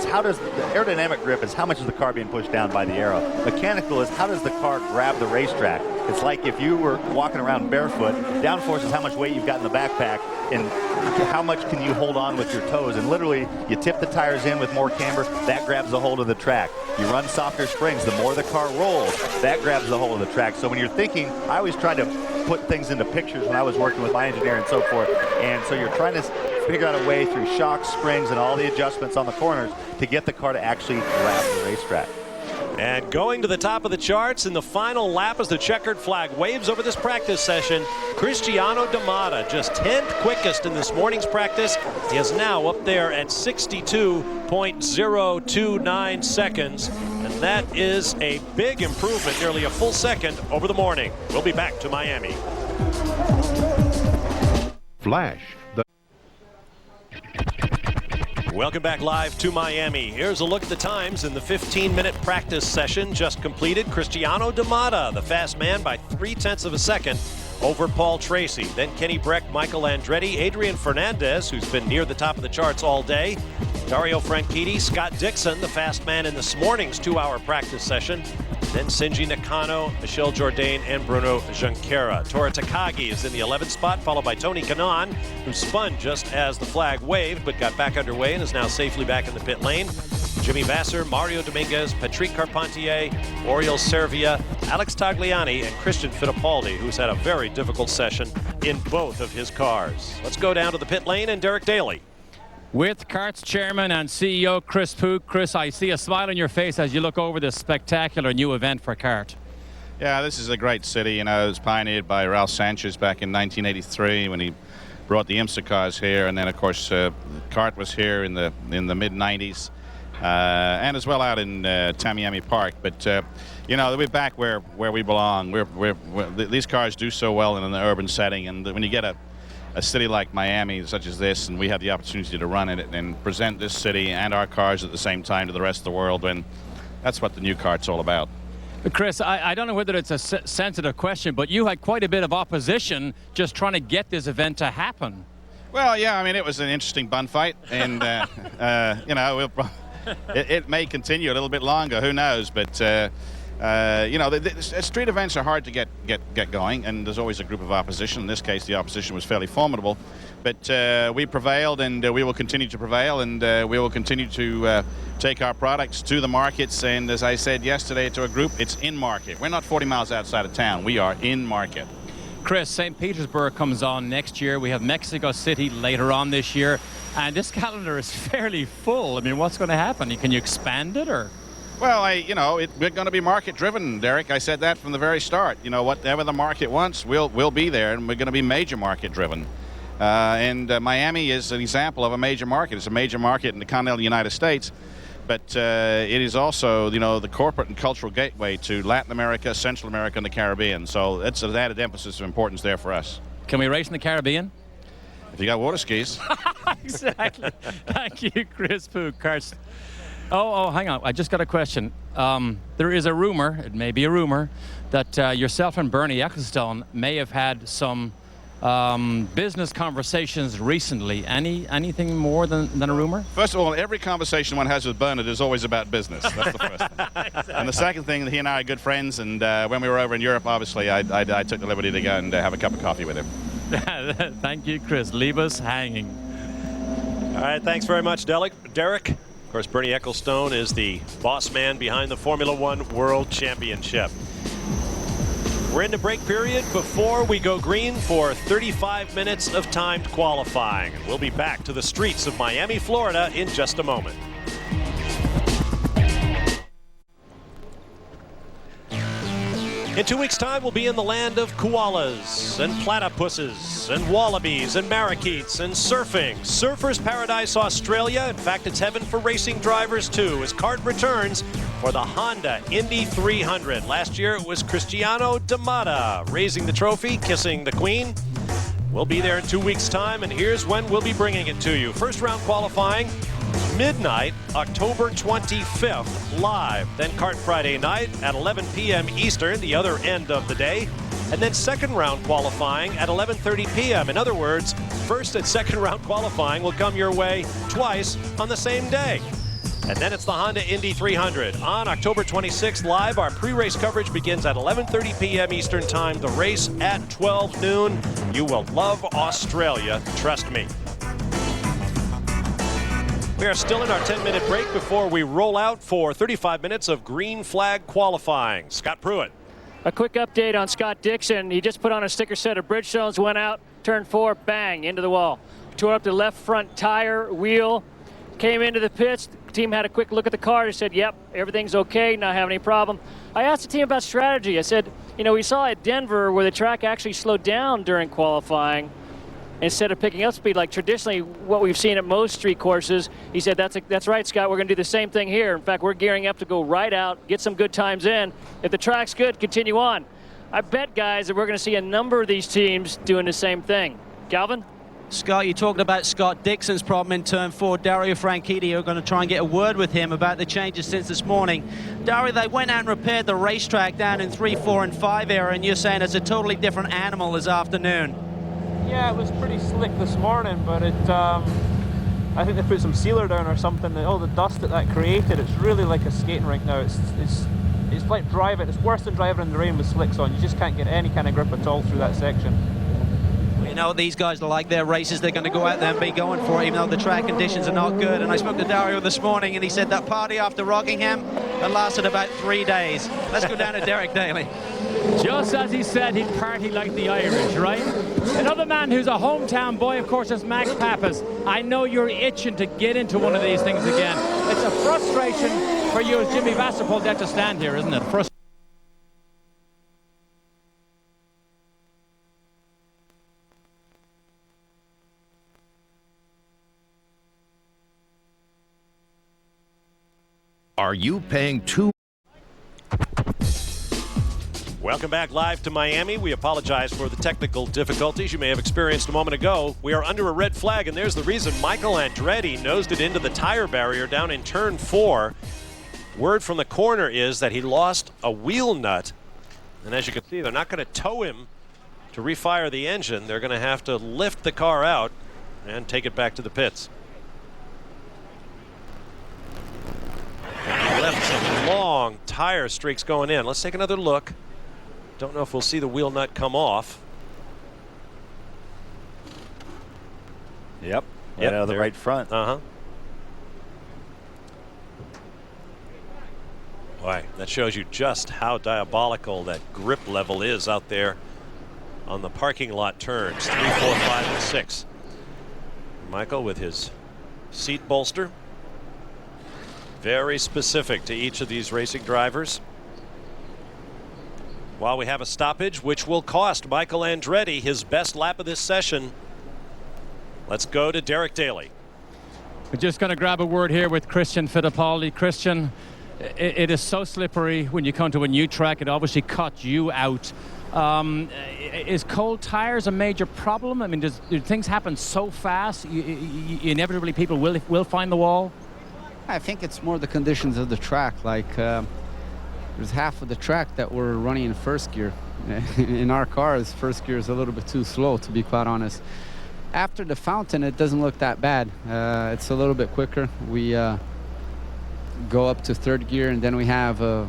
S5: how does the aerodynamic grip is how much is the car being pushed down by the aero. Mechanical is how does the car grab the racetrack. It's like if you were walking around barefoot. Downforce is how much weight you've got in the backpack and how much can you hold on with your toes. And literally, you tip the tires in with more camber, that grabs the hold of the track. You run softer springs, the more the car rolls, that grabs the hold of the track. So when you're thinking, I always try to put things into pictures when I was working with my engineer and so forth. And so you're trying to figure out a way through shocks, springs, and all the adjustments on the corners to get the car to actually grab the racetrack.
S3: And going to the top of the charts in the final lap as the checkered flag waves over this practice session, Cristiano D'Amata, just 10th quickest in this morning's practice. He is now up there at 62.029 seconds. And that is a big improvement, nearly a full second over the morning. We'll be back to Miami.
S10: Flash.
S3: Welcome back live to Miami. Here's a look at the times in the 15-minute practice session just completed. Cristiano D'Amata, the fast man, by 0.3 of a second over Paul Tracy. Then Kenny Breck, Michael Andretti, Adrian Fernandez, who's been near the top of the charts all day, Dario Franchitti, Scott Dixon, the fast man in this morning's 2-hour practice session. Then Shinji Nakano, Michel Jourdain, and Bruno Junqueira. Tora Takagi is in the 11th spot, followed by Tony Kanaan, who spun just as the flag waved, but got back underway and is now safely back in the pit lane. Jimmy Vasser, Mario Dominguez, Patrick Carpentier, Oriol Servia, Alex Tagliani, and Christian Fittipaldi, who's had a very difficult session in both of his cars. Let's go down to the pit lane and Derek Daly.
S4: With CART's chairman and CEO Chris Pook. Chris, I see a smile on your face as you look over this spectacular new event for CART.
S10: Yeah, this is a great city. You know, it was pioneered by Ralph Sanchez back in 1983 when he brought the IMSA cars here, and then of course CART was here in the mid-90s, and as well out in Tamiami Park. But you know, we're back where we belong. These cars do so well in an urban setting, and when you get a city like Miami, such as this, and we have the opportunity to run in it and present this city and our cars at the same time to the rest of the world, and that's what the new CART's all about.
S4: Chris, I don't know whether it's a sensitive question, but you had quite a bit of opposition just trying to get this event to happen.
S10: Well, yeah, I mean, it was an interesting bun fight, and you know, it may continue a little bit longer, who knows, but you know, the street events are hard to get going, and there's always a group of opposition. In this case, the opposition was fairly formidable, but we prevailed, and we will continue to prevail, and we will continue to take our products to the markets. And as I said yesterday to a group, it's in market. We're not 40 miles outside of town. We are in market.
S4: Chris, St. Petersburg comes on next year. We have Mexico City later on this year, and this calendar is fairly full. I mean, what's going to happen? Can you expand it, or?
S10: Well, you know, we're going to be market-driven, Derek. I said that from the very start. You know, whatever the market wants, we'll be there, and we're going to be major market-driven. And Miami is an example of a major market. It's a major market in the continental United States, but it is also, you know, the corporate and cultural gateway to Latin America, Central America, and the Caribbean. So it's an added emphasis of importance there for us.
S4: Can we race in the Caribbean?
S10: If you got water skis.
S4: Exactly. Thank you, Chris Pook. Oh, hang on. I just got a question. There is a rumor, it may be a rumor, that yourself and Bernie Ecclestone may have had some business conversations recently. Anything more than a rumor?
S10: First of all, every conversation one has with Bernard is always about business. That's the first thing. Exactly. And the second thing, he and I are good friends, and when we were over in Europe, obviously, I took the liberty to go and have a cup of coffee with him.
S4: Thank you, Chris. Leave us hanging.
S3: All right, thanks very much, Derek. Of course, Bernie Ecclestone is the boss man behind the Formula One World Championship. We're in the break period before we go green for 35 minutes of timed qualifying. We'll be back to the streets of Miami, Florida in just a moment. In 2 weeks' time, we'll be in the land of koalas and platypuses and wallabies and parakeets and surfing. Surfers Paradise, Australia. In fact, it's heaven for racing drivers, too, as CART returns for the Honda Indy 300. Last year, it was Cristiano D'Amata raising the trophy, kissing the Queen. We'll be there in 2 weeks' time, and here's when we'll be bringing it to you. First round qualifying, midnight, October 25th, live. Then CART Friday night at 11 p.m. Eastern, the other end of the day. And then second round qualifying at 11:30 p.m. In other words, first and second round qualifying will come your way twice on the same day. And then it's the Honda Indy 300. On October 26th, live, our pre-race coverage begins at 11:30 p.m. Eastern Time. The race at 12 noon. You will love Australia, trust me. We are still in our 10-minute break before we roll out for 35 minutes of green flag qualifying. Scott Pruitt.
S6: A quick update on Scott Dixon. He just put on a sticker set of Bridgestones, went out, turn 4, bang, into the wall. Tore up the left front tire, wheel, came into the pits. The team had a quick look at the car. They said, yep, everything's okay, not having any problem. I asked the team about strategy. I said, you know, we saw at Denver where the track actually slowed down during qualifying instead of picking up speed like traditionally what we've seen at most street courses. He said, that's right, Scott, we're going to do the same thing here. In fact, we're gearing up to go right out, get some good times in. If the track's good, continue on. I bet, guys, that we're going to see a number of these teams doing the same thing. Galvin?
S7: Scott, you talked about Scott Dixon's problem in turn 4. Dario Franchitti are going to try and get a word with him about the changes since this morning. Dario, they went out and repaired the racetrack down in 3, 4, and 5 area, and you're saying it's a totally different animal this afternoon.
S11: Yeah, it was pretty slick this morning, but I think they put some sealer down or something. All the dust that created, it's really like a skating rink now. It's like driving. It's worse than driving in the rain with slicks on. You just can't get any kind of grip at all through that section.
S7: You know, these guys are like their races. They're going to go out there and be going for it, even though the track conditions are not good. And I spoke to Dario this morning, and he said that party after Rockingham that lasted about 3 days. Let's go down to Derek Daly.
S4: Just as he said, he'd party like the Irish, right? Another man who's a hometown boy, of course, is Max Pappas. I know you're itching to get into one of these things again. It's a frustration for you as Jimmy Vasser pulled out to stand here, isn't it?
S12: Are you paying too?
S3: Welcome back live to Miami. We apologize for the technical difficulties you may have experienced a moment ago. We are under a red flag, and there's the reason. Michael Andretti nosed it into the tire barrier down in turn 4. Word from the corner is that he lost a wheel nut. And as you can see, they're not going to tow him to refire the engine. They're going to have to lift the car out and take it back to the pits. Left some long tire streaks going in. Let's take another look. Don't know if we'll see the wheel nut come off.
S5: Yep, out of the right front.
S3: Boy, that shows you just how diabolical that grip level is out there on the parking lot turns 3, 4, 5, and 6. Michael with his seat bolster. Very specific to each of these racing drivers. While we have a stoppage, which will cost Michael Andretti his best lap of this session, let's go to Derek Daly.
S4: We're just going to grab a word here with Christian Fittipaldi. Christian, it is so slippery when you come to a new track. It obviously caught you out Is cold tires a major problem? I mean, do things happen so fast? Inevitably, people will find the wall.
S1: I think it's more the conditions of the track. Like there's half of the track that we're running in first gear. In our cars, first gear is a little bit too slow, to be quite honest. After the fountain, it doesn't look that bad. It's a little bit quicker. We go up to third gear, and then we have a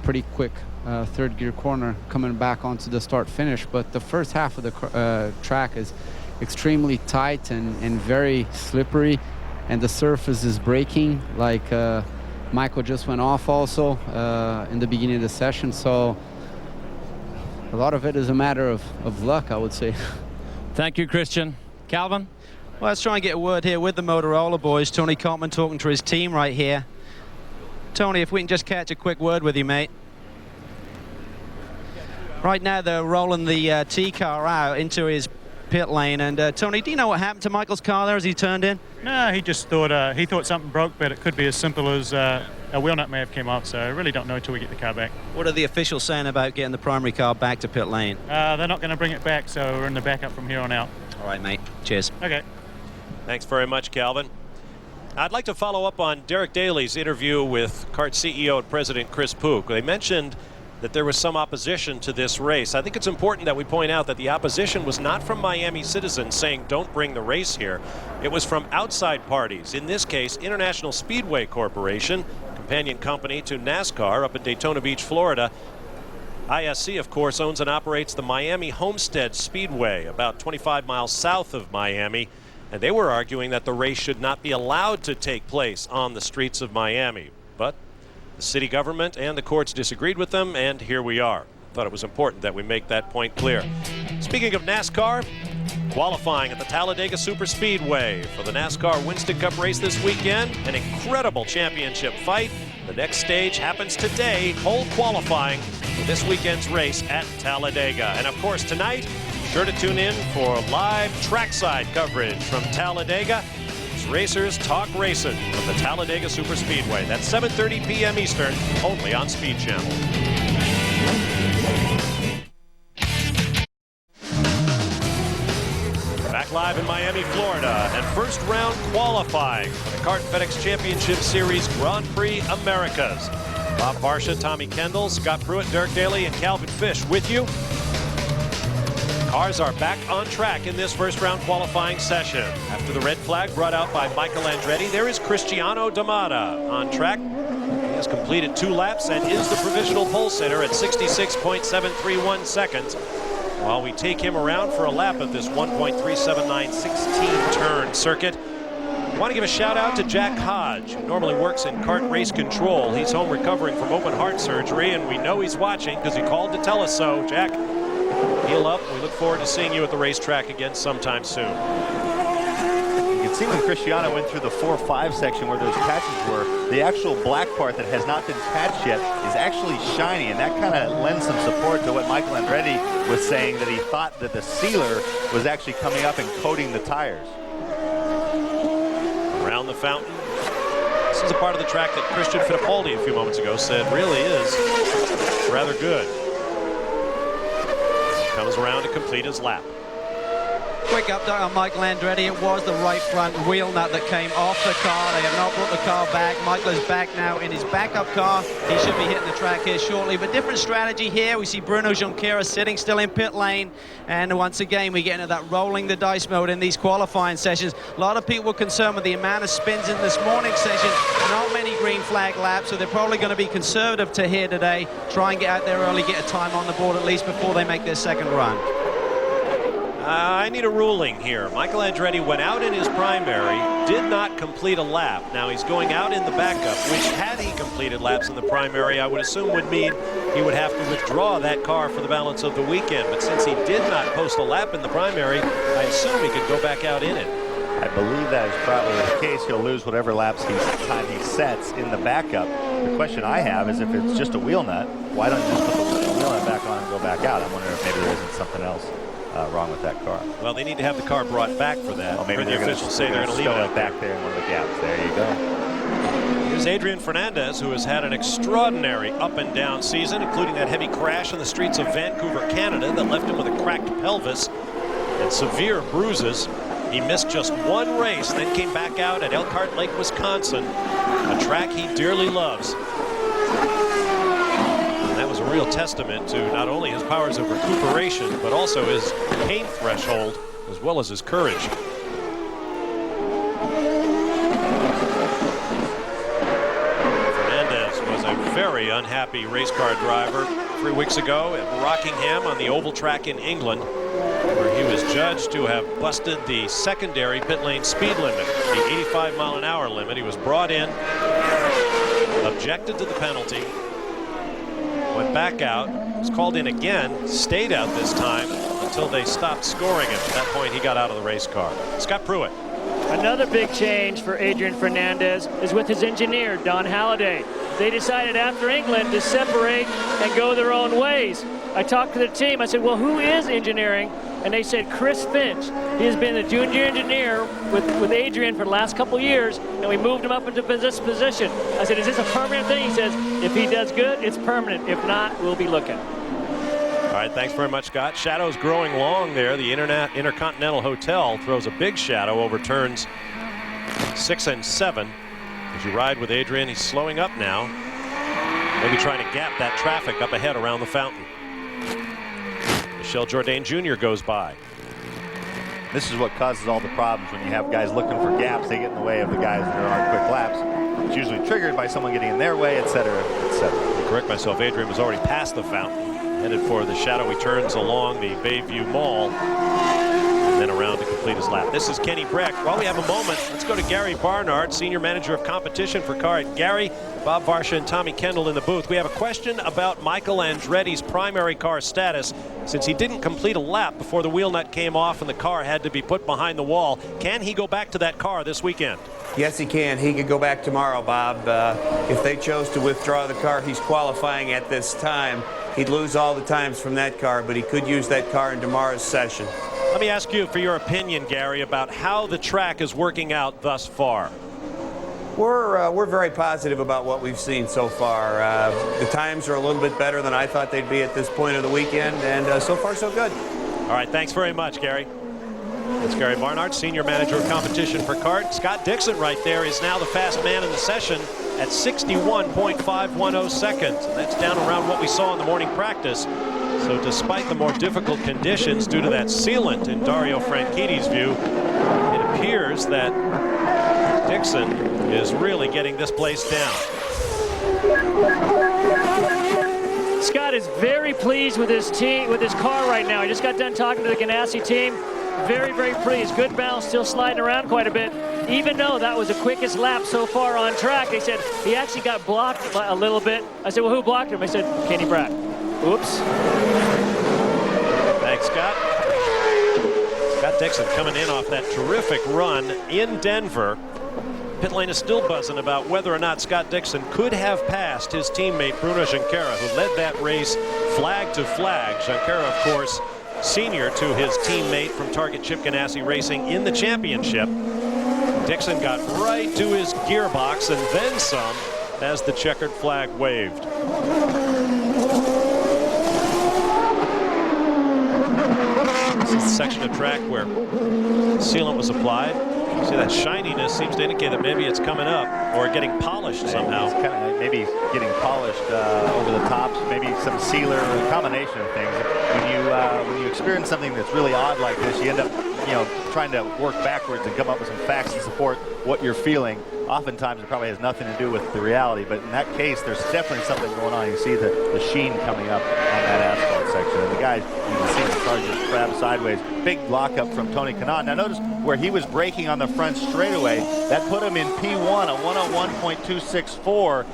S1: pretty quick third gear corner coming back onto the start finish. But the first half of the track is extremely tight and very slippery, and the surface is breaking. Like Michael just went off also in the beginning of the session. So a lot of it is a matter of luck, I would say.
S4: Thank you, Christian. Calvin?
S7: Well, let's try and get a word here with the Motorola boys. Tony Cotman talking to his team right here. Tony, if we can just catch a quick word with you, mate. Right now, they're rolling the T car out into his pit lane. And Tony, do you know what happened to Michael's car there as he turned in?
S13: No, he just thought he thought something broke, but it could be as simple as a wheel nut may have came off. So I really don't know until we get the car back.
S7: What are the officials saying about getting the primary car back to pit lane?
S13: They're not going to bring it back, so we're in the backup from here on out.
S7: All right, mate. Cheers.
S13: Okay.
S3: Thanks very much, Calvin. I'd like to follow up on Derek Daly's interview with CART CEO and President Chris Pook. They mentioned that there was some opposition to this race. I think it's important that we point out that the opposition was not from Miami citizens saying don't bring the race here. It was from outside parties. In this case, International Speedway Corporation, companion company to NASCAR up in Daytona Beach, Florida. ISC, of course, owns and operates the Miami Homestead Speedway, about 25 miles south of Miami. And they were arguing that the race should not be allowed to take place on the streets of Miami. But the city government and the courts disagreed with them, and here we are. Thought it was important that we make that point clear. Speaking of NASCAR, qualifying at the Talladega Superspeedway for the NASCAR Winston Cup race this weekend, an incredible championship fight. The next stage happens today, whole qualifying for this weekend's race at Talladega. And of course tonight, be sure to tune in for live trackside coverage from Talladega. Racers talk racing from the Talladega Superspeedway. That's 7:30 p.m. Eastern, only on Speed Channel. Back live in Miami, Florida, and first round qualifying for the CART FedEx Championship Series Grand Prix Americas. Bob Barsha, Tommy Kendall, Scott Pruitt, Derek Daly, and Calvin Fish with you. Cars are back on track in this first round qualifying session. After the red flag brought out by Michael Andretti, there is Cristiano D'Amata on track. He has completed 2 laps and is the provisional pole sitter at 66.731 seconds. While we take him around for a lap of this 1.37916 turn circuit. I want to give a shout out to Jack Hodge, who normally works in CART race control. He's home recovering from open heart surgery, and we know he's watching because he called to tell us so. Jack, heal up. We look forward to seeing you at the racetrack again sometime soon.
S5: You can see when Cristiano went through the 4-5 section where those patches were, the actual black part that has not been patched yet is actually shiny, and that kind of lends some support to what Michael Andretti was saying, that he thought that the sealer was actually coming up and coating the tires.
S3: Around the fountain. This is a part of the track that Christian Fittipaldi a few moments ago said really is rather good. Comes around to complete his lap.
S7: Quick update on Michael Andretti. It was the right front wheel nut that came off the car. They have not brought the car back. Michael is back now in his backup car. He should be hitting the track here shortly. But different strategy here. We see Bruno Junqueira sitting still in pit lane. And once again, we get into that rolling the dice mode in these qualifying sessions. A lot of people were concerned with the amount of spins in this morning's session. Not many green flag laps, so they're probably going to be conservative to here today. Try and get out there early, get a time on the board at least before they make their second run.
S3: I need a ruling here. Michael Andretti went out in his primary, did not complete a lap. Now he's going out in the backup, which had he completed laps in the primary, I would assume would mean he would have to withdraw that car for the balance of the weekend. But since he did not post a lap in the primary, I assume he could go back out in it.
S5: I believe that is probably the case. He'll lose whatever laps time he sets in the backup. The question I have is if it's just a wheel nut, why don't you just put the wheel nut back on and go back out? I'm wondering if maybe there isn't something else wrong with that car.
S3: Well, they need to have the car brought back for that.
S5: Well, maybe
S3: the officials say they're going to leave it
S5: back there in one of the gaps. There you go.
S3: Here's Adrian Fernandez, who has had an extraordinary up and down season, including that heavy crash on the streets of Vancouver, Canada, that left him with a cracked pelvis and severe bruises. He missed just one race, then came back out at Elkhart Lake, Wisconsin, a track he dearly loves. And that was a real testament to not only his powers of recuperation, but also his pain threshold, as well as his courage. Very unhappy race car driver 3 weeks ago at Rockingham on the oval track in England, where he was judged to have busted the secondary pit lane speed limit, the 85-mile-an-hour limit. He was brought in, objected to the penalty, went back out, was called in again, stayed out this time until they stopped scoring him. At that point, he got out of the race car. Scott Pruitt.
S6: Another big change for Adrian Fernandez is with his engineer, Don Halliday. They decided after England to separate and go their own ways. I talked to the team. I said, well, who is engineering? And they said, Chris Finch. He has been the junior engineer with Adrian for the last couple years, and we moved him up into this position. I said, is this a permanent thing? He says, if he does good, it's permanent. If not, we'll be looking.
S3: All right, thanks very much, Scott. Shadows growing long there. The Intercontinental Hotel throws a big shadow over turns 6 and 7. As you ride with Adrian, he's slowing up now. Maybe trying to gap that traffic up ahead around the fountain. Michel Jourdain Jr. goes by.
S5: This is what causes all the problems when you have guys looking for gaps. They get in the way of the guys that are on quick laps. It's usually triggered by someone getting in their way, etc., etc.
S3: To correct myself, Adrian was already past the fountain, headed for the shadowy turns along the Bayview Mall, and then around to complete his lap. This is Kenny Breck. While we have a moment, let's go to Gary Barnard, Senior Manager of Competition for CART. Gary, Bob Varsha and Tommy Kendall in the booth. We have a question about Michael Andretti's primary car status. Since he didn't complete a lap before the wheel nut came off and the car had to be put behind the wall, can he go back to that car this weekend?
S14: Yes, he can. He could go back tomorrow, Bob. If they chose to withdraw the car he's qualifying at this time, he'd lose all the times from that car, but he could use that car in tomorrow's session.
S3: Let me ask you for your opinion, Gary, about how the track is working out thus far.
S14: We're very positive about what we've seen so far. The times are a little bit better than I thought they'd be at this point of the weekend, and so far so good.
S3: All right, thanks very much, Gary. That's Gary Barnard, Senior Manager of Competition for CART. Scott Dixon right there is now the fast man in the session at 61.510 seconds. And that's down around what we saw in the morning practice. So despite the more difficult conditions due to that sealant in Dario Franchitti's view, it appears that Dixon is really getting this place down.
S6: Scott is very pleased with his team, with his car right now. He just got done talking to the Ganassi team. Very, very pleased. Good balance, still sliding around quite a bit. Even though that was the quickest lap so far on track, they said he actually got blocked a little bit. I said, well, who blocked him? I said, Kenny Breck. Oops.
S3: Thanks, Scott. Scott Dixon coming in off that terrific run in Denver. Pit lane is still buzzing about whether or not Scott Dixon could have passed his teammate Bruno Junqueira, who led that race flag to flag. Junqueira, of course, senior to his teammate from Target Chip Ganassi Racing in the championship. Dixon got right to his gearbox and then some as the checkered flag waved. This is the section of track where sealant was applied. You see that shininess seems to indicate that maybe it's coming up or getting polished somehow.
S5: It's kind of maybe getting polished over the tops, maybe some sealer, a combination of things. When you experience something that's really odd like this, you end up, trying to work backwards and come up with some facts to support what you're feeling. Oftentimes, it probably has nothing to do with the reality, but in that case, there's definitely something going on. You see the sheen coming up on that asphalt section, and the guys, you can see the car just crab sideways. Big lockup from Tony Kanaan. Now notice where he was braking on the front straightaway. That put him in P1, a 101.264,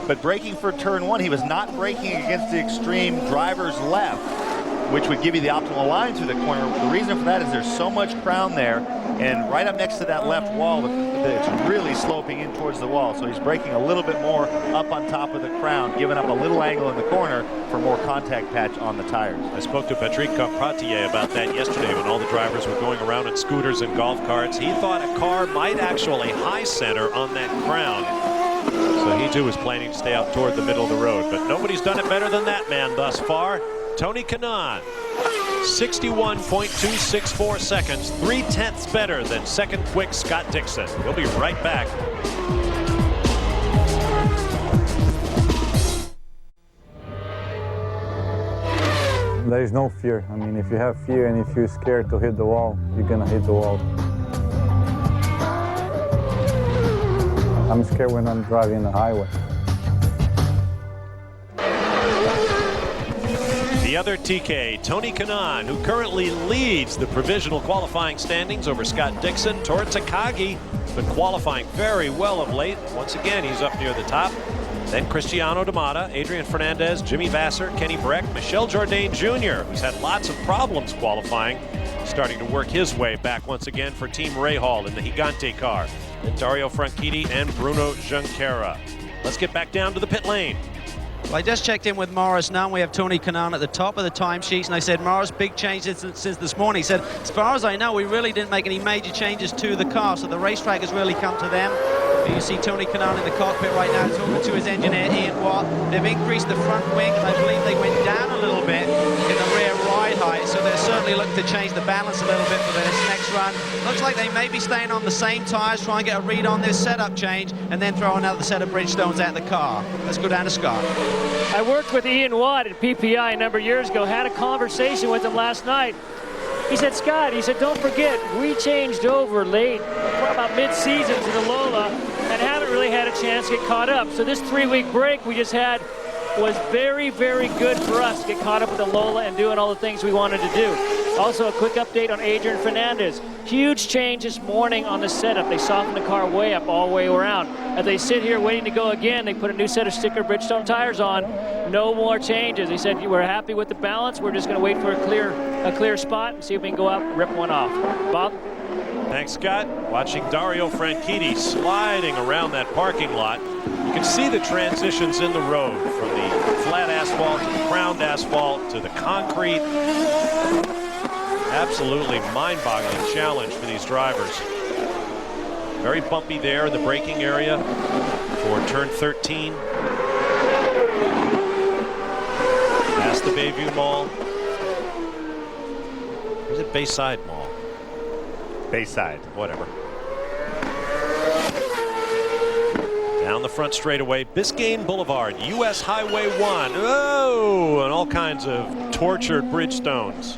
S5: but braking for turn one, he was not braking against the extreme driver's left, which would give you the optimal line through the corner. The reason for that is there's so much crown there, and right up next to that left wall, it's really sloping in towards the wall. So he's braking a little bit more up on top of the crown, giving up a little angle in the corner for more contact patch on the tires.
S3: I spoke to Patrick Carpentier about that yesterday when all the drivers were going around in scooters and golf carts. He thought a car might actually high center on that crown. So he too was planning to stay out toward the middle of the road, but nobody's done it better than that man thus far. Tony Kanaan, 61.264 seconds, 3/10 better than second quick Scott Dixon. We'll be right back.
S15: There is no fear. I mean, if you have fear and if you're scared to hit the wall, you're gonna hit the wall. I'm scared when I'm driving the highway.
S3: The other TK, Tony Kanaan, who currently leads the provisional qualifying standings over Scott Dixon. Tora Takagi has been qualifying very well of late. Once again, he's up near the top. Then Cristiano Damata, Adrian Fernandez, Jimmy Vasser, Kenny Breck, Michel Jourdain Jr., who's had lots of problems qualifying, starting to work his way back once again for Team Rahal in the Gigante car. Then Dario Franchitti and Bruno Junqueira. Let's get back down to the pit lane.
S7: Well, I just checked in with Morris now. We have Tony Kanaan at the top of the timesheets, and I said, Morris, big changes since this morning. He said, as far as I know, we really didn't make any major changes to the car, so the racetrack has really come to them. You see Tony Kanaan in the cockpit right now talking to his engineer, Ian Watt. They've increased the front wing, and I believe they went down a little bit in the rear ride height, so they're certainly looking to change the balance a little bit for this next run. Looks like they may be staying on the same tyres, try and get a read on this setup change, and then throw another set of Bridgestones at the car. Let's go down to Scott.
S6: I worked with Ian Watt at PPI a number of years ago, had a conversation with him last night. He said, Scott, he said, don't forget, we changed over late, about mid-season to the Lola, and haven't really had a chance to get caught up. So this 3-week break we just had was very, very good for us to get caught up with the Lola and doing all the things we wanted to do. Also, a quick update on Adrian Fernandez. Huge change this morning on the setup. They softened the car way up all the way around. As they sit here waiting to go again, they put a new set of sticker Bridgestone tires on. No more changes. He said, we're happy with the balance. We're just going to wait for a clear spot and see if we can go out and rip one off. Bob?
S3: Thanks, Scott. Watching Dario Franchitti sliding around that parking lot. You can see the transitions in the road from the flat asphalt to the crowned asphalt to the concrete. Absolutely mind-boggling challenge for these drivers. Very bumpy there in the braking area for turn 13. Past the Bayview Mall. Or is it Bayside Mall?
S5: Bayside.
S3: Whatever. Down the front straightaway, Biscayne Boulevard, US Highway 1. Oh, and all kinds of tortured Bridgestones.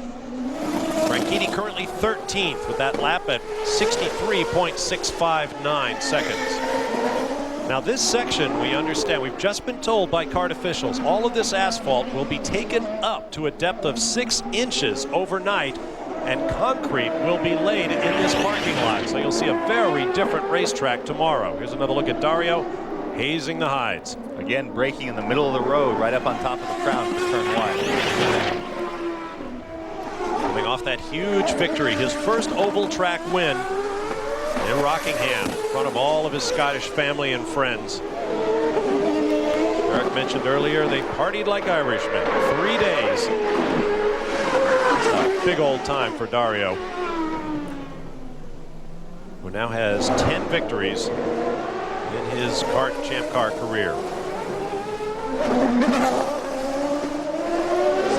S3: Franchitti currently 13th with that lap at 63.659 seconds. Now this section, we understand, we've just been told by kart officials, all of this asphalt will be taken up to a depth of 6 inches overnight, and concrete will be laid in this parking lot. So you'll see a very different racetrack tomorrow. Here's another look at Dario hazing the hides.
S5: Again, braking in the middle of the road, right up on top of the crown for turn 1.
S3: Coming off that huge victory, his first oval track win in Rockingham in front of all of his Scottish family and friends. Eric mentioned earlier, they partied like Irishmen. 3 days. A big old time for Dario, who now has 10 victories in his kart champ car career.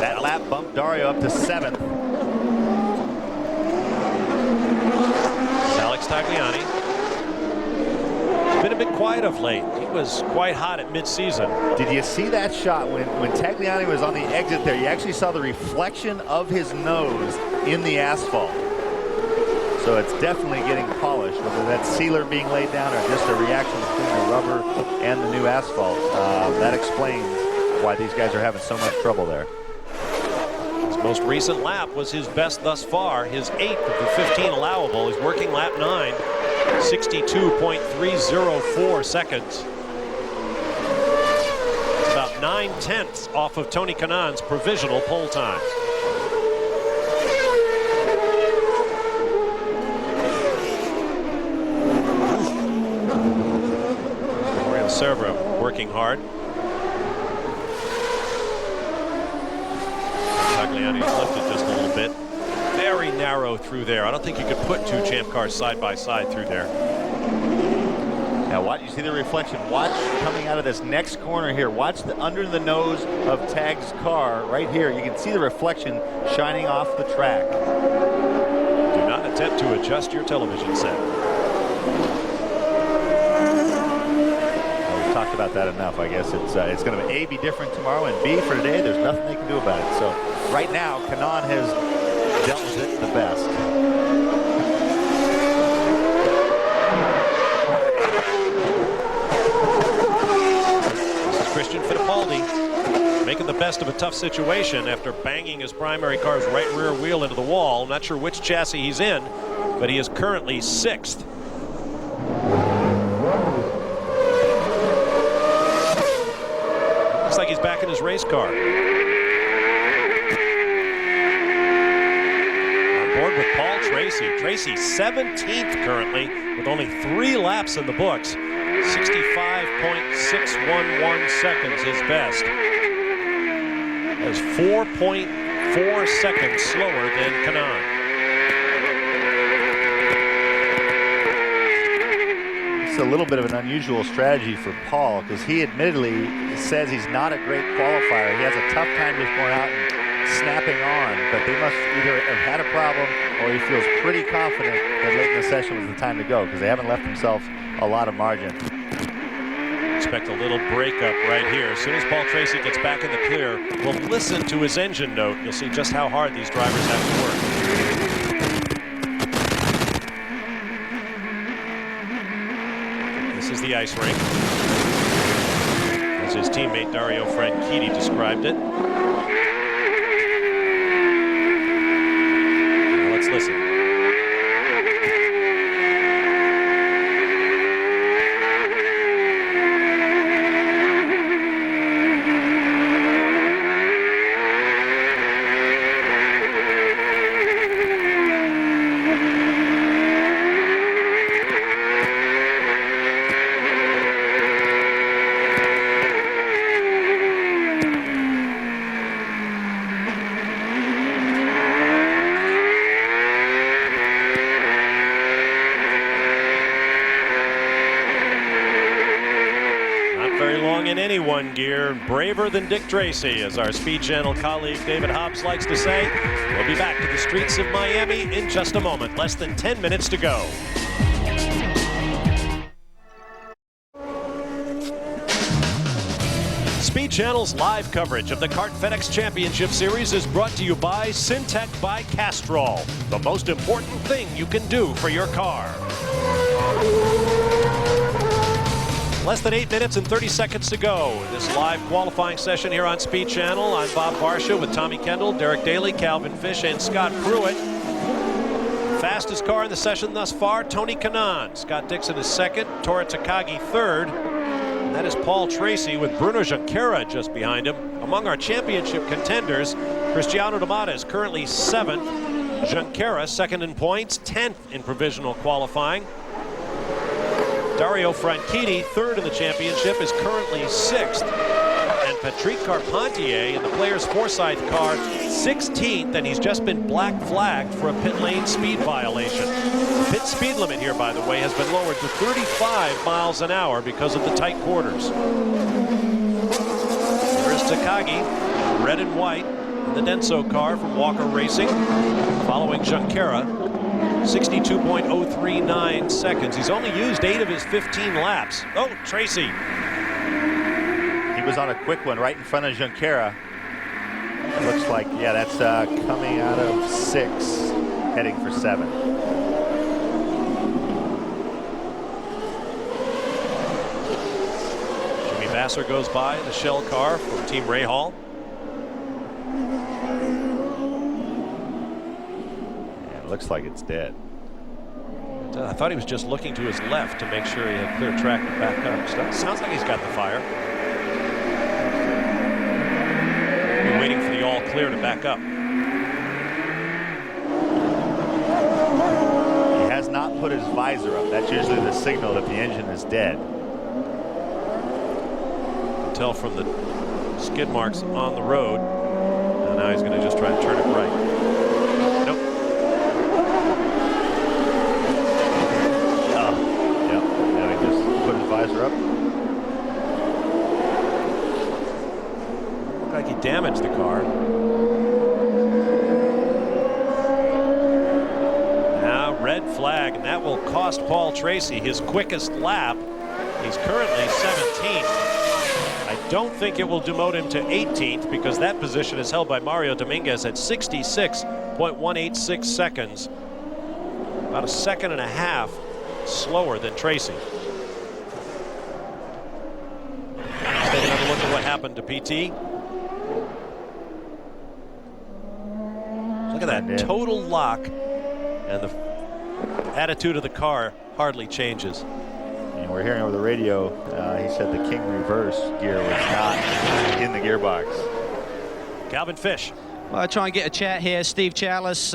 S5: That lap bumped Dario up to 7th.
S3: Alex Tagliani. Been a bit quiet of late. He was quite hot at mid-season.
S5: Did you see that shot when Tagliani was on the exit there? You actually saw the reflection of his nose in the asphalt. So it's definitely getting polished, whether that's sealer being laid down or just a reaction between the rubber and the new asphalt. That explains why these guys are having so much trouble there.
S3: His most recent lap was his best thus far, his 8th of the 15 allowable. His working lap 9, 62.304 seconds. It's about 9/10 off of Tony Kanaan's provisional pole times. Serra working hard. Tagliani's lifted just a little bit. Very narrow through there. I don't think you could put 2 champ cars side by side through there.
S5: Now watch, you see the reflection. Watch coming out of this next corner here. Watch under the nose of Tag's car right here. You can see the reflection shining off the track.
S3: Do not attempt to adjust your television set.
S5: We've talked about that enough. I guess it's going to A, be different tomorrow, and B, for today, there's nothing they can do about it. So right now, Kanaan has dealt with it the best.
S3: Christian Fittipaldi making the best of a tough situation after banging his primary car's right rear wheel into the wall. Not sure which chassis he's in, but he is currently 6th. Looks like he's back in his race car. On board with Paul Tracy. Tracy 17th currently with only 3 laps in the books. 65.611 seconds is best. That is 4.4 seconds slower than Kanaan.
S5: It's a little bit of an unusual strategy for Paul because he admittedly says he's not a great qualifier. He has a tough time just going out and snapping on, but they must either have had a problem or he feels pretty confident that late in the session was the time to go because they haven't left themselves a lot of margin.
S3: Expect a little breakup right here. As soon as Paul Tracy gets back in the clear, we'll listen to his engine note. You'll see just how hard these drivers have to work. This is the ice rink, as his teammate Dario Franchitti described it. Now let's listen. In any one gear, braver than Dick Tracy, as our Speed Channel colleague David Hobbs likes to say. We'll be back to the streets of Miami in just a moment. Less than 10 minutes to go. Speed Channel's live coverage of the Kart FedEx Championship Series is brought to you by Syntec by Castrol, the most important thing you can do for your car. Less than 8 minutes and 30 seconds to go. This live qualifying session here on Speed Channel. I'm Bob Barsha with Tommy Kendall, Derek Daly, Calvin Fish, and Scott Pruitt. Fastest car in the session thus far, Tony Kanaan. Scott Dixon is second, Tora Takagi third. And that is Paul Tracy with Bruno Junqueira just behind him. Among our championship contenders, Cristiano Damata is currently 7th. Junqueira second in points, 10th in provisional qualifying. Dario Franchitti, 3rd in the championship, is currently 6th. And Patrick Carpentier in the Players Forsyth car, 16th, and he's just been black flagged for a pit lane speed violation. The pit speed limit here, by the way, has been lowered to 35 miles an hour because of the tight quarters. There's Takagi, red and white, in the Denso car from Walker Racing, following Junqueira. 62.039 seconds. He's only used 8 of his 15 laps. Oh, Tracy.
S5: He was on a quick one right in front of Junqueira. It looks like, yeah, that's coming out of 6, heading for 7.
S3: Jimmy Vasser goes by in the Shell car from Team Rahal.
S5: Looks like it's dead.
S3: I thought he was just looking to his left to make sure he had clear track to back up. Sounds like he's got the fire. We're waiting for the all clear to back up.
S5: He has not put his visor up. That's usually the signal that the engine is dead.
S3: You can tell from the skid marks on the road. And now he's going to just try to turn it right. damage the car. Now red flag, and that will cost Paul Tracy his quickest lap. He's currently 17th. I don't think it will demote him to 18th because that position is held by Mario Dominguez at 66.186 seconds. About a second and a half slower than Tracy. Let's take another look at what happened to PT. Look at that total lock, and the attitude of the car hardly changes.
S5: And we're hearing over the radio, he said the King reverse gear was not in the gearbox.
S3: Calvin Fish.
S7: Well, I'll try and get a chat here. Steve Chalice,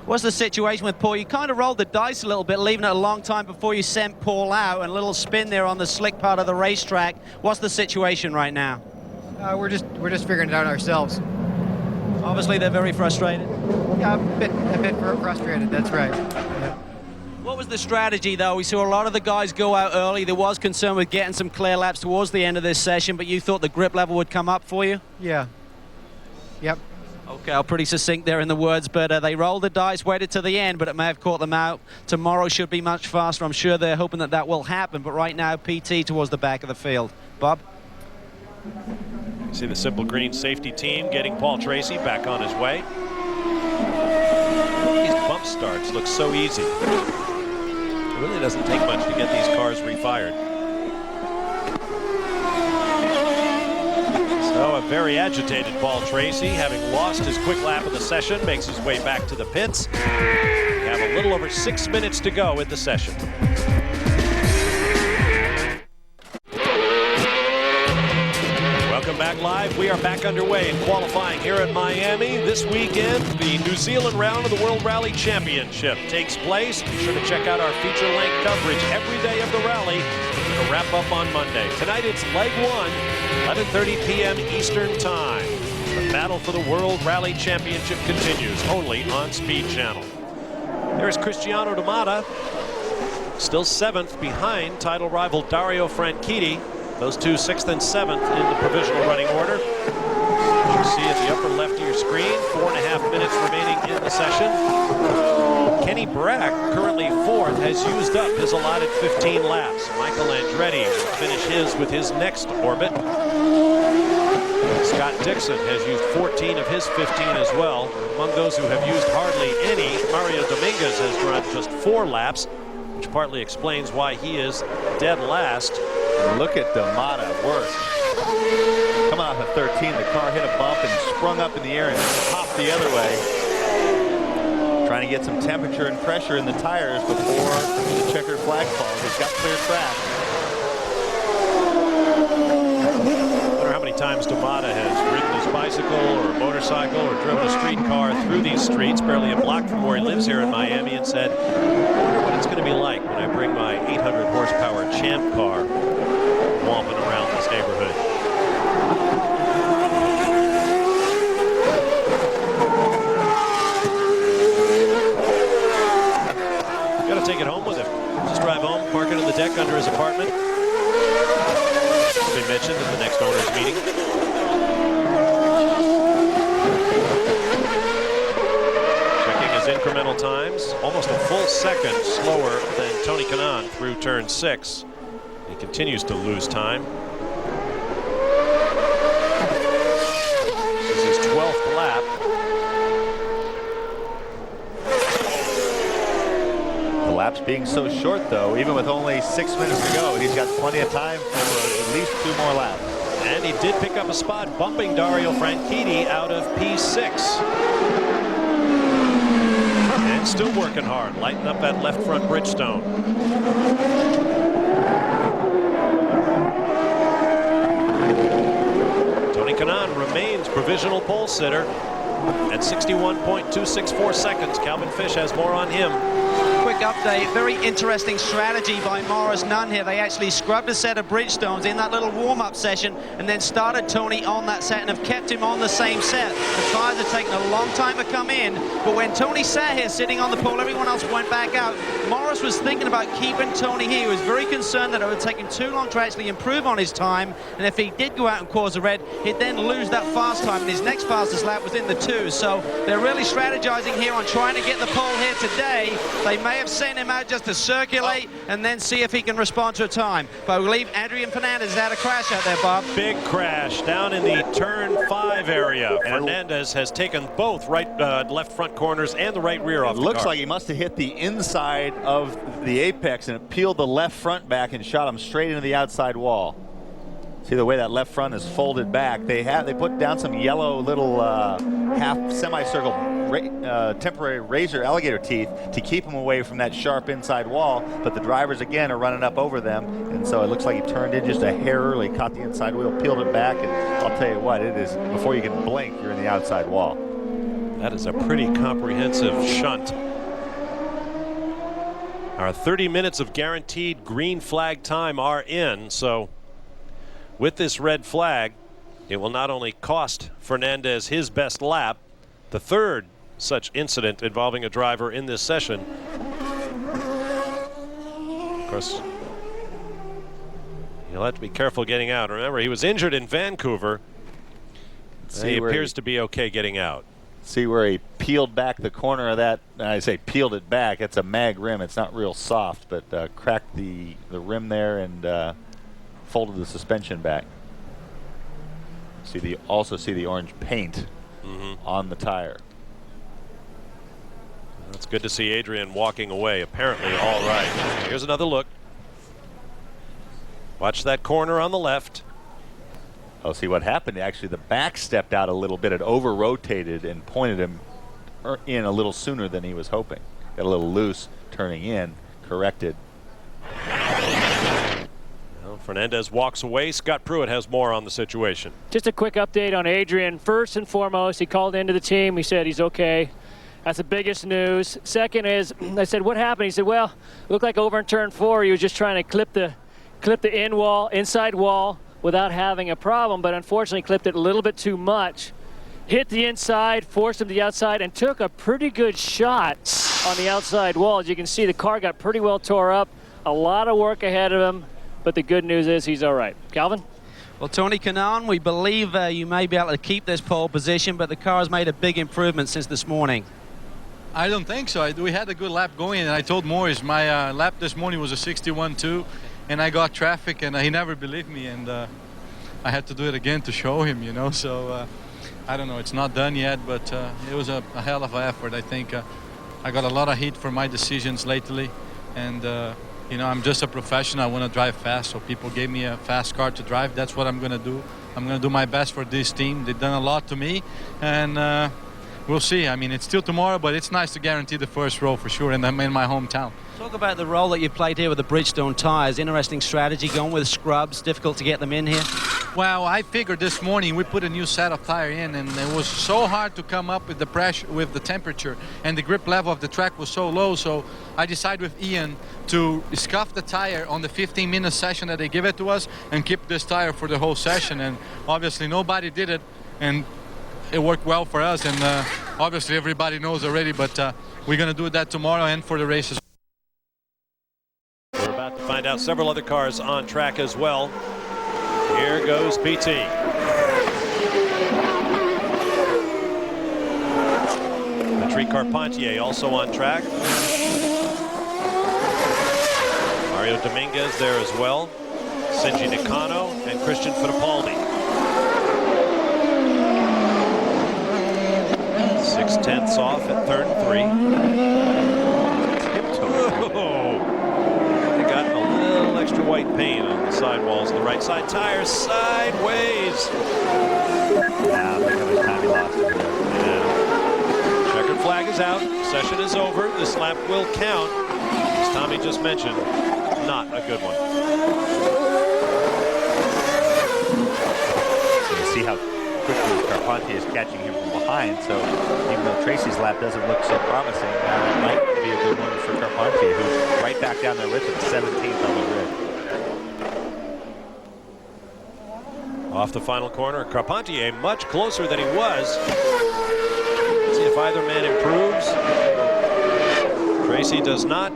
S7: what's the situation with Paul? You kind of rolled the dice a little bit, leaving it a long time before you sent Paul out, and a little spin there on the slick part of the racetrack. What's the situation right now?
S16: We're just figuring it out ourselves.
S7: Obviously, they're very frustrated.
S16: Yeah, a bit frustrated. That's right. Yeah.
S7: What was the strategy, though? We saw a lot of the guys go out early. There was concern with getting some clear laps towards the end of this session, but you thought the grip level would come up for you?
S16: Yeah. Yep.
S7: Okay, I'm pretty succinct there in the words, but they rolled the dice, waited to the end, but it may have caught them out. Tomorrow should be much faster. I'm sure they're hoping that that will happen, but right now, PT towards the back of the field. Bob?
S3: See the Simple Green safety team getting Paul Tracy back on his way. These bump starts look so easy. It really doesn't take much to get these cars refired. So a very agitated Paul Tracy, having lost his quick lap of the session, makes his way back to the pits. We have a little over 6 minutes to go in the session. Welcome back live. We are back underway in qualifying here at Miami. This weekend, the New Zealand round of the World Rally Championship takes place. Be sure to check out our feature-length coverage every day of the rally. We're going to wrap up on Monday. Tonight it's leg one, 11:30 p.m. Eastern Time. The battle for the World Rally Championship continues only on Speed Channel. There's Cristiano Damata, still 7th behind title rival Dario Franchitti. Those two 6th and 7th in the provisional running order. As you see at the upper left of your screen, 4.5 minutes remaining in the session. Kenny Brack, currently 4th, has used up his allotted 15 laps. Michael Andretti will finish his with his next orbit. Scott Dixon has used 14 of his 15 as well. Among those who have used hardly any, Mario Dominguez has run just 4 laps, which partly explains why he is dead last.
S5: Look at Damata work. Coming off of 13, the car hit a bump and sprung up in the air and popped the other way. Trying to get some temperature and pressure in the tires before the checkered flag falls. He's got clear track.
S3: I wonder how many times Damata has ridden his bicycle or motorcycle or driven a street car through these streets, barely a block from where he lives here in Miami, and said, I wonder what it's going to be like when I bring my 800 horsepower Champ car womping around this neighborhood. Got to take it home with him. Just drive home, park it on the deck under his apartment. It'll be mentioned at the next owners meeting. Checking his incremental times, almost a full second slower than Tony Kanaan through turn 6. He continues to lose time. This is his 12th lap.
S5: The laps being so short, though, even with only 6 minutes to go, he's got plenty of time for at least 2 more laps.
S3: And he did pick up a spot, bumping Dario Franchitti out of P6. And still working hard, lighting up that left front Bridgestone. Tony Kanaan remains provisional pole sitter at 61.264 seconds. Calvin Fish has more on him.
S7: Quick quick update. Very interesting strategy by Morris Nunn here. They actually scrubbed a set of Bridgestones in that little warm-up session and then started Tony on that set and have kept him on the same set. The tires have taken a long time to come in, but when Tony sat here sitting on the pole, everyone else went back out. Morris was thinking about keeping Tony here. He was very concerned that it would take him too long to actually improve on his time, and if he did go out and cause a red, he'd then lose that fast time, and his next fastest lap was in the 2. So they're really strategizing here on trying to get the pole here today. They may have sent him out just to circulate and then see if he can respond to a time. But I believe Adrian Fernandez had a crash out there, Bob.
S3: Big crash down in the turn 5 area. Fernandez has taken both left front corners and the right rear off the car.
S5: Looks like he must have hit the inside of the apex and it peeled the left front back and shot him straight into the outside wall. See the way that left front is folded back. They put down some yellow little half semicircle temporary razor alligator teeth to keep him away from that sharp inside wall, but the drivers again are running up over them, and so it looks like he turned in just a hair early, caught the inside wheel, peeled it back, and I'll tell you what, it is, before you can blink, you're in the outside wall.
S3: That is a pretty comprehensive shunt. Our 30 minutes of guaranteed green flag time are in, so with this red flag, it will not only cost Fernandez his best lap, the third such incident involving a driver in this session. Of course, he'll have to be careful getting out. Remember, he was injured in Vancouver. He appears to be okay getting out.
S5: See where he peeled back the corner of that, I say peeled it back, it's a mag rim, it's not real soft, but cracked the rim there and folded the suspension back. Also see the orange paint on the tire.
S3: It's good to see Adrian walking away, apparently all right. Here's another look. Watch that corner on the left.
S5: Oh, see what happened, actually the back stepped out a little bit, it over-rotated and pointed him in a little sooner than he was hoping. Got a little loose turning in, corrected.
S3: Well, Fernandez walks away. Scott Pruitt has more on the situation.
S6: Just a quick update on Adrian. First and foremost, he called into the team. He said he's okay. That's the biggest news. Second is, I said, what happened? He said, well, it looked like over in turn 4, he was just trying to clip the inside wall without having a problem, but unfortunately clipped it a little bit too much. Hit the inside, forced him to the outside, and took a pretty good shot on the outside wall. As you can see, the car got pretty well tore up. A lot of work ahead of him, but the good news is he's all right. Calvin?
S7: Well, Tony Kanaan, we believe you may be able to keep this pole position, but the car has made a big improvement since this morning.
S17: I don't think so. We had a good lap going, and I told Morris my lap this morning was a 61.2, and I got traffic, and he never believed me, and I had to do it again to show him, you know. So I don't know. It's not done yet, but it was a hell of an effort. I think I got a lot of heat for my decisions lately, and you know, I'm just a professional. I want to drive fast, so people gave me a fast car to drive. That's what I'm going to do. I'm going to do my best for this team. They've done a lot to me, and we'll see. I mean, it's still tomorrow, but it's nice to guarantee the first row for sure, and I'm in my hometown.
S7: Talk about the role that you played here with the Bridgestone tires. Interesting strategy, going with scrubs. Difficult to get them in here.
S17: Well, I figured this morning we put a new set of tire in, and it was so hard to come up with the pressure, with the temperature, and the grip level of the track was so low. So I decided with Ian to scuff the tire on the 15-minute session that they give it to us and keep this tire for the whole session. And obviously nobody did it, and it worked well for us. And obviously everybody knows already, but we're going to do that tomorrow and for the races.
S3: We're about to find out several other cars on track as well. Here goes PT. Patrick Carpentier also on track. Mario Dominguez there as well. Shinji Nakano and Christian Fittipaldi. 6/10 off at turn 3. They got a little extra white paint on the sidewalls. The right side tires sideways.
S5: Yeah, look how much time he lost over there.
S3: Yeah. Checkered flag is out. Session is over. This lap will count. As Tommy just mentioned, not a good one.
S5: You see how
S18: quickly Carpentier is catching him from behind. So even though Tracy's lap doesn't look so promising, it might be a good moment for Carpentier, who's right back down there with him, 17th on the grid.
S3: Off the final corner, Carpentier much closer than he was. See if either man improves. Tracy does not.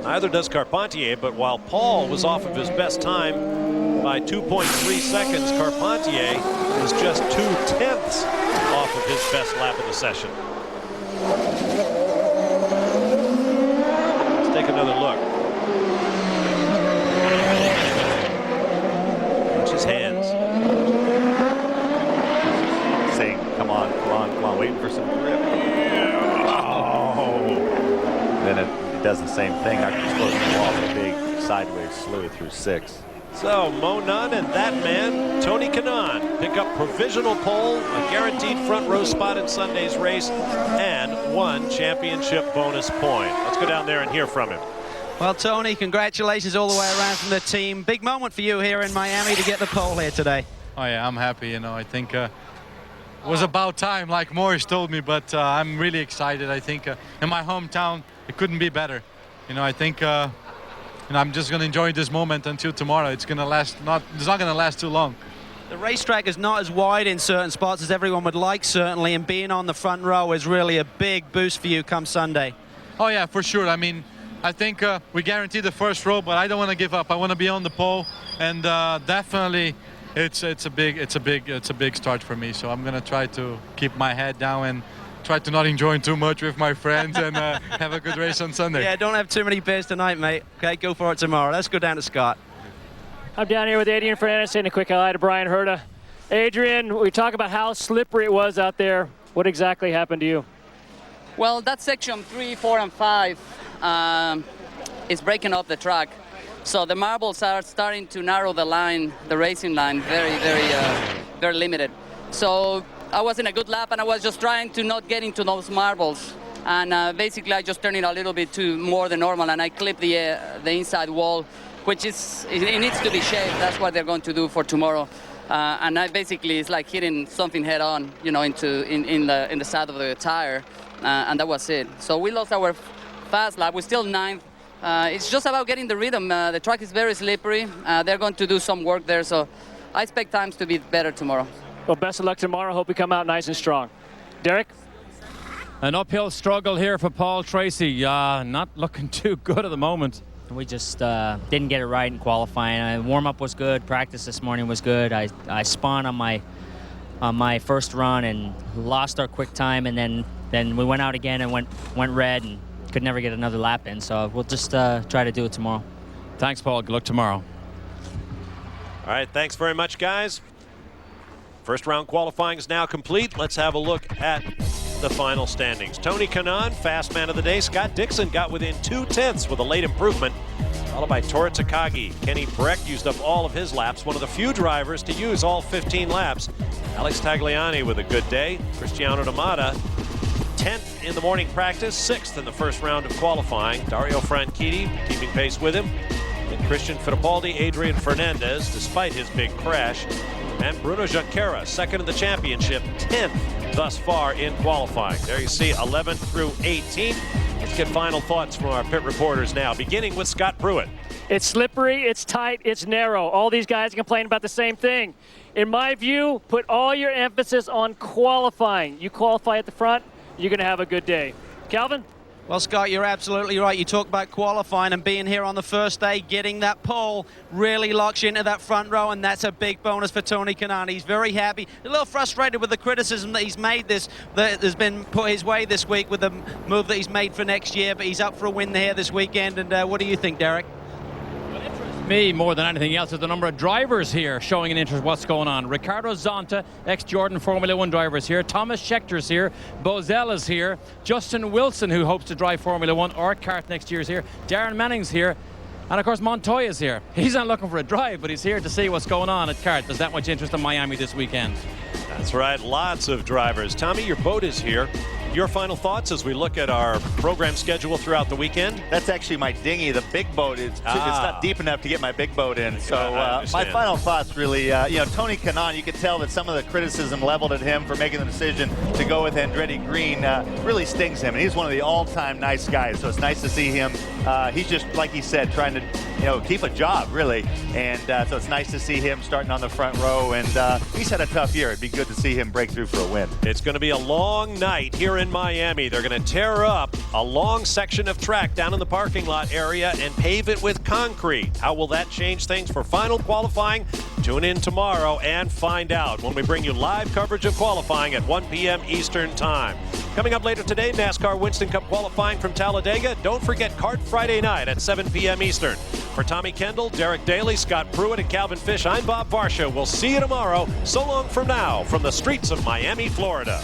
S3: Neither does Carpentier, but while Paul was off of his best time by 2.3 seconds, Carpentier is just 0.2 off of his best lap of the session. Let's take another look. Watch his hands.
S18: Saying, come on, come on, come on, waiting for some grip. Oh. Then it does the same thing. After exploding the wall, a big sideways slew through 6.
S3: So Mo Nunn and that man, Tony Kanaan, pick up provisional pole, a guaranteed front row spot in Sunday's race, and 1 championship bonus point. Let's go down there and hear from him.
S7: Well, Tony, congratulations all the way around from the team. Big moment for you here in Miami to get the pole here today.
S17: Oh yeah, I'm happy. You know, I think it was about time, like Morris told me, but I'm really excited. I think in my hometown, it couldn't be better. You know, I think and I'm just going to enjoy this moment until tomorrow. It's going to last it's not going to last too long.
S7: The racetrack is not as wide in certain spots as everyone would like, certainly, and being on the front row is really a big boost for you come Sunday.
S17: Oh yeah, for sure. I mean, I think we guaranteed the first row, but I don't want to give up. I want to be on the pole, and definitely it's a big start for me. So I'm going to try to keep my head down and try to not enjoy too much with my friends and have a good race on Sunday.
S7: Yeah, don't have too many beers tonight, mate. Okay, go for it tomorrow. Let's go down to Scott.
S6: I'm down here with Adrian Fernandez saying a quick hi to Brian Herta. Adrian, we talk about how slippery it was out there. What exactly happened to you?
S19: Well, that section 3, 4, and 5 is breaking up the track. So the marbles are starting to narrow the line, the racing line, very limited. So I was in a good lap and I was just trying to not get into those marbles. And basically I just turned it a little bit too more than normal and I clipped the inside wall, which it needs to be shaved. That's what they're going to do for tomorrow. And I basically, it's like hitting something head on, you know, in the side of the tire. And that was it. So we lost our fast lap. We're still 9th. It's just about getting the rhythm. The track is very slippery. They're going to do some work there. So I expect times to be better tomorrow.
S6: Well, best of luck tomorrow. Hope you come out nice and strong. Derek?
S4: An uphill struggle here for Paul Tracy. Not looking too good at the moment.
S20: We just didn't get it right in qualifying. Warm-up was good. Practice this morning was good. I spun on my first run and lost our quick time, and then we went out again and went red and could never get another lap in. So we'll just try to do it tomorrow.
S4: Thanks, Paul. Good luck tomorrow.
S3: All right, thanks very much, guys. First round qualifying is now complete. Let's have a look at the final standings. Tony Kanaan, fast man of the day. Scott Dixon got within 0.2 with a late improvement, followed by Tora Takagi. Kenny Breck used up all of his laps, one of the few drivers to use all 15 laps. Alex Tagliani with a good day. Cristiano D'Amata, 10th in the morning practice, 6th in the first round of qualifying. Dario Franchitti keeping pace with him. And Christian Fittipaldi, Adrian Fernandez, despite his big crash. And Bruno Junqueira, 2nd in the championship, 10th thus far in qualifying. There you see 11th through 18th. Let's get final thoughts from our pit reporters now, beginning with Scott Pruitt.
S6: It's slippery, it's tight, it's narrow. All these guys complain about the same thing. In my view, put all your emphasis on qualifying. You qualify at the front, you're going to have a good day. Calvin?
S7: Well, Scott, you're absolutely right. You talk about qualifying and being here on the first day, getting that pole really locks you into that front row, and that's a big bonus for Tony Kanaan. He's very happy, a little frustrated with the criticism that he's made that has been put his way this week with the move that he's made for next year, but he's up for a win here this weekend. And what do you think, Derek?
S4: Me, more than anything else, is the number of drivers here showing an interest in what's going on. Ricardo Zonta, ex-Jordan Formula 1 driver, is here. Thomas Schechter's here. Bozell is here. Justin Wilson, who hopes to drive Formula 1 or kart next year, is here. Darren Manning's here. And, of course, Montoya's here. He's not looking for a drive, but he's here to see what's going on at kart. There's that much interest in Miami this weekend.
S3: That's right, lots of drivers. Tommy, your boat is here. Your final thoughts as we look at our program schedule throughout the weekend?
S5: That's actually my dinghy. The big boat it's not deep enough to get my big boat in. So my final thoughts really, Tony Kanaan, you could tell that some of the criticism leveled at him for making the decision to go with Andretti Green really stings him. And he's one of the all-time nice guys. So it's nice to see him. He's just, like he said, trying to keep a job, really. And so it's nice to see him starting on the front row. And he's had a tough year. It'd be good to see him break through for a win.
S3: It's going to be a long night here in Miami. They're going to tear up a long section of track down in the parking lot area and pave it with concrete. How will that change things for final qualifying? Tune in tomorrow and find out when we bring you live coverage of qualifying at 1 p.m. Eastern Time. Coming up later today, NASCAR Winston Cup qualifying from Talladega. Don't forget Kart Friday night at 7 p.m. Eastern. For Tommy Kendall, Derek Daly, Scott Pruitt, and Calvin Fish, I'm Bob Varsha. We'll see you tomorrow. So long from now from the streets of Miami, Florida.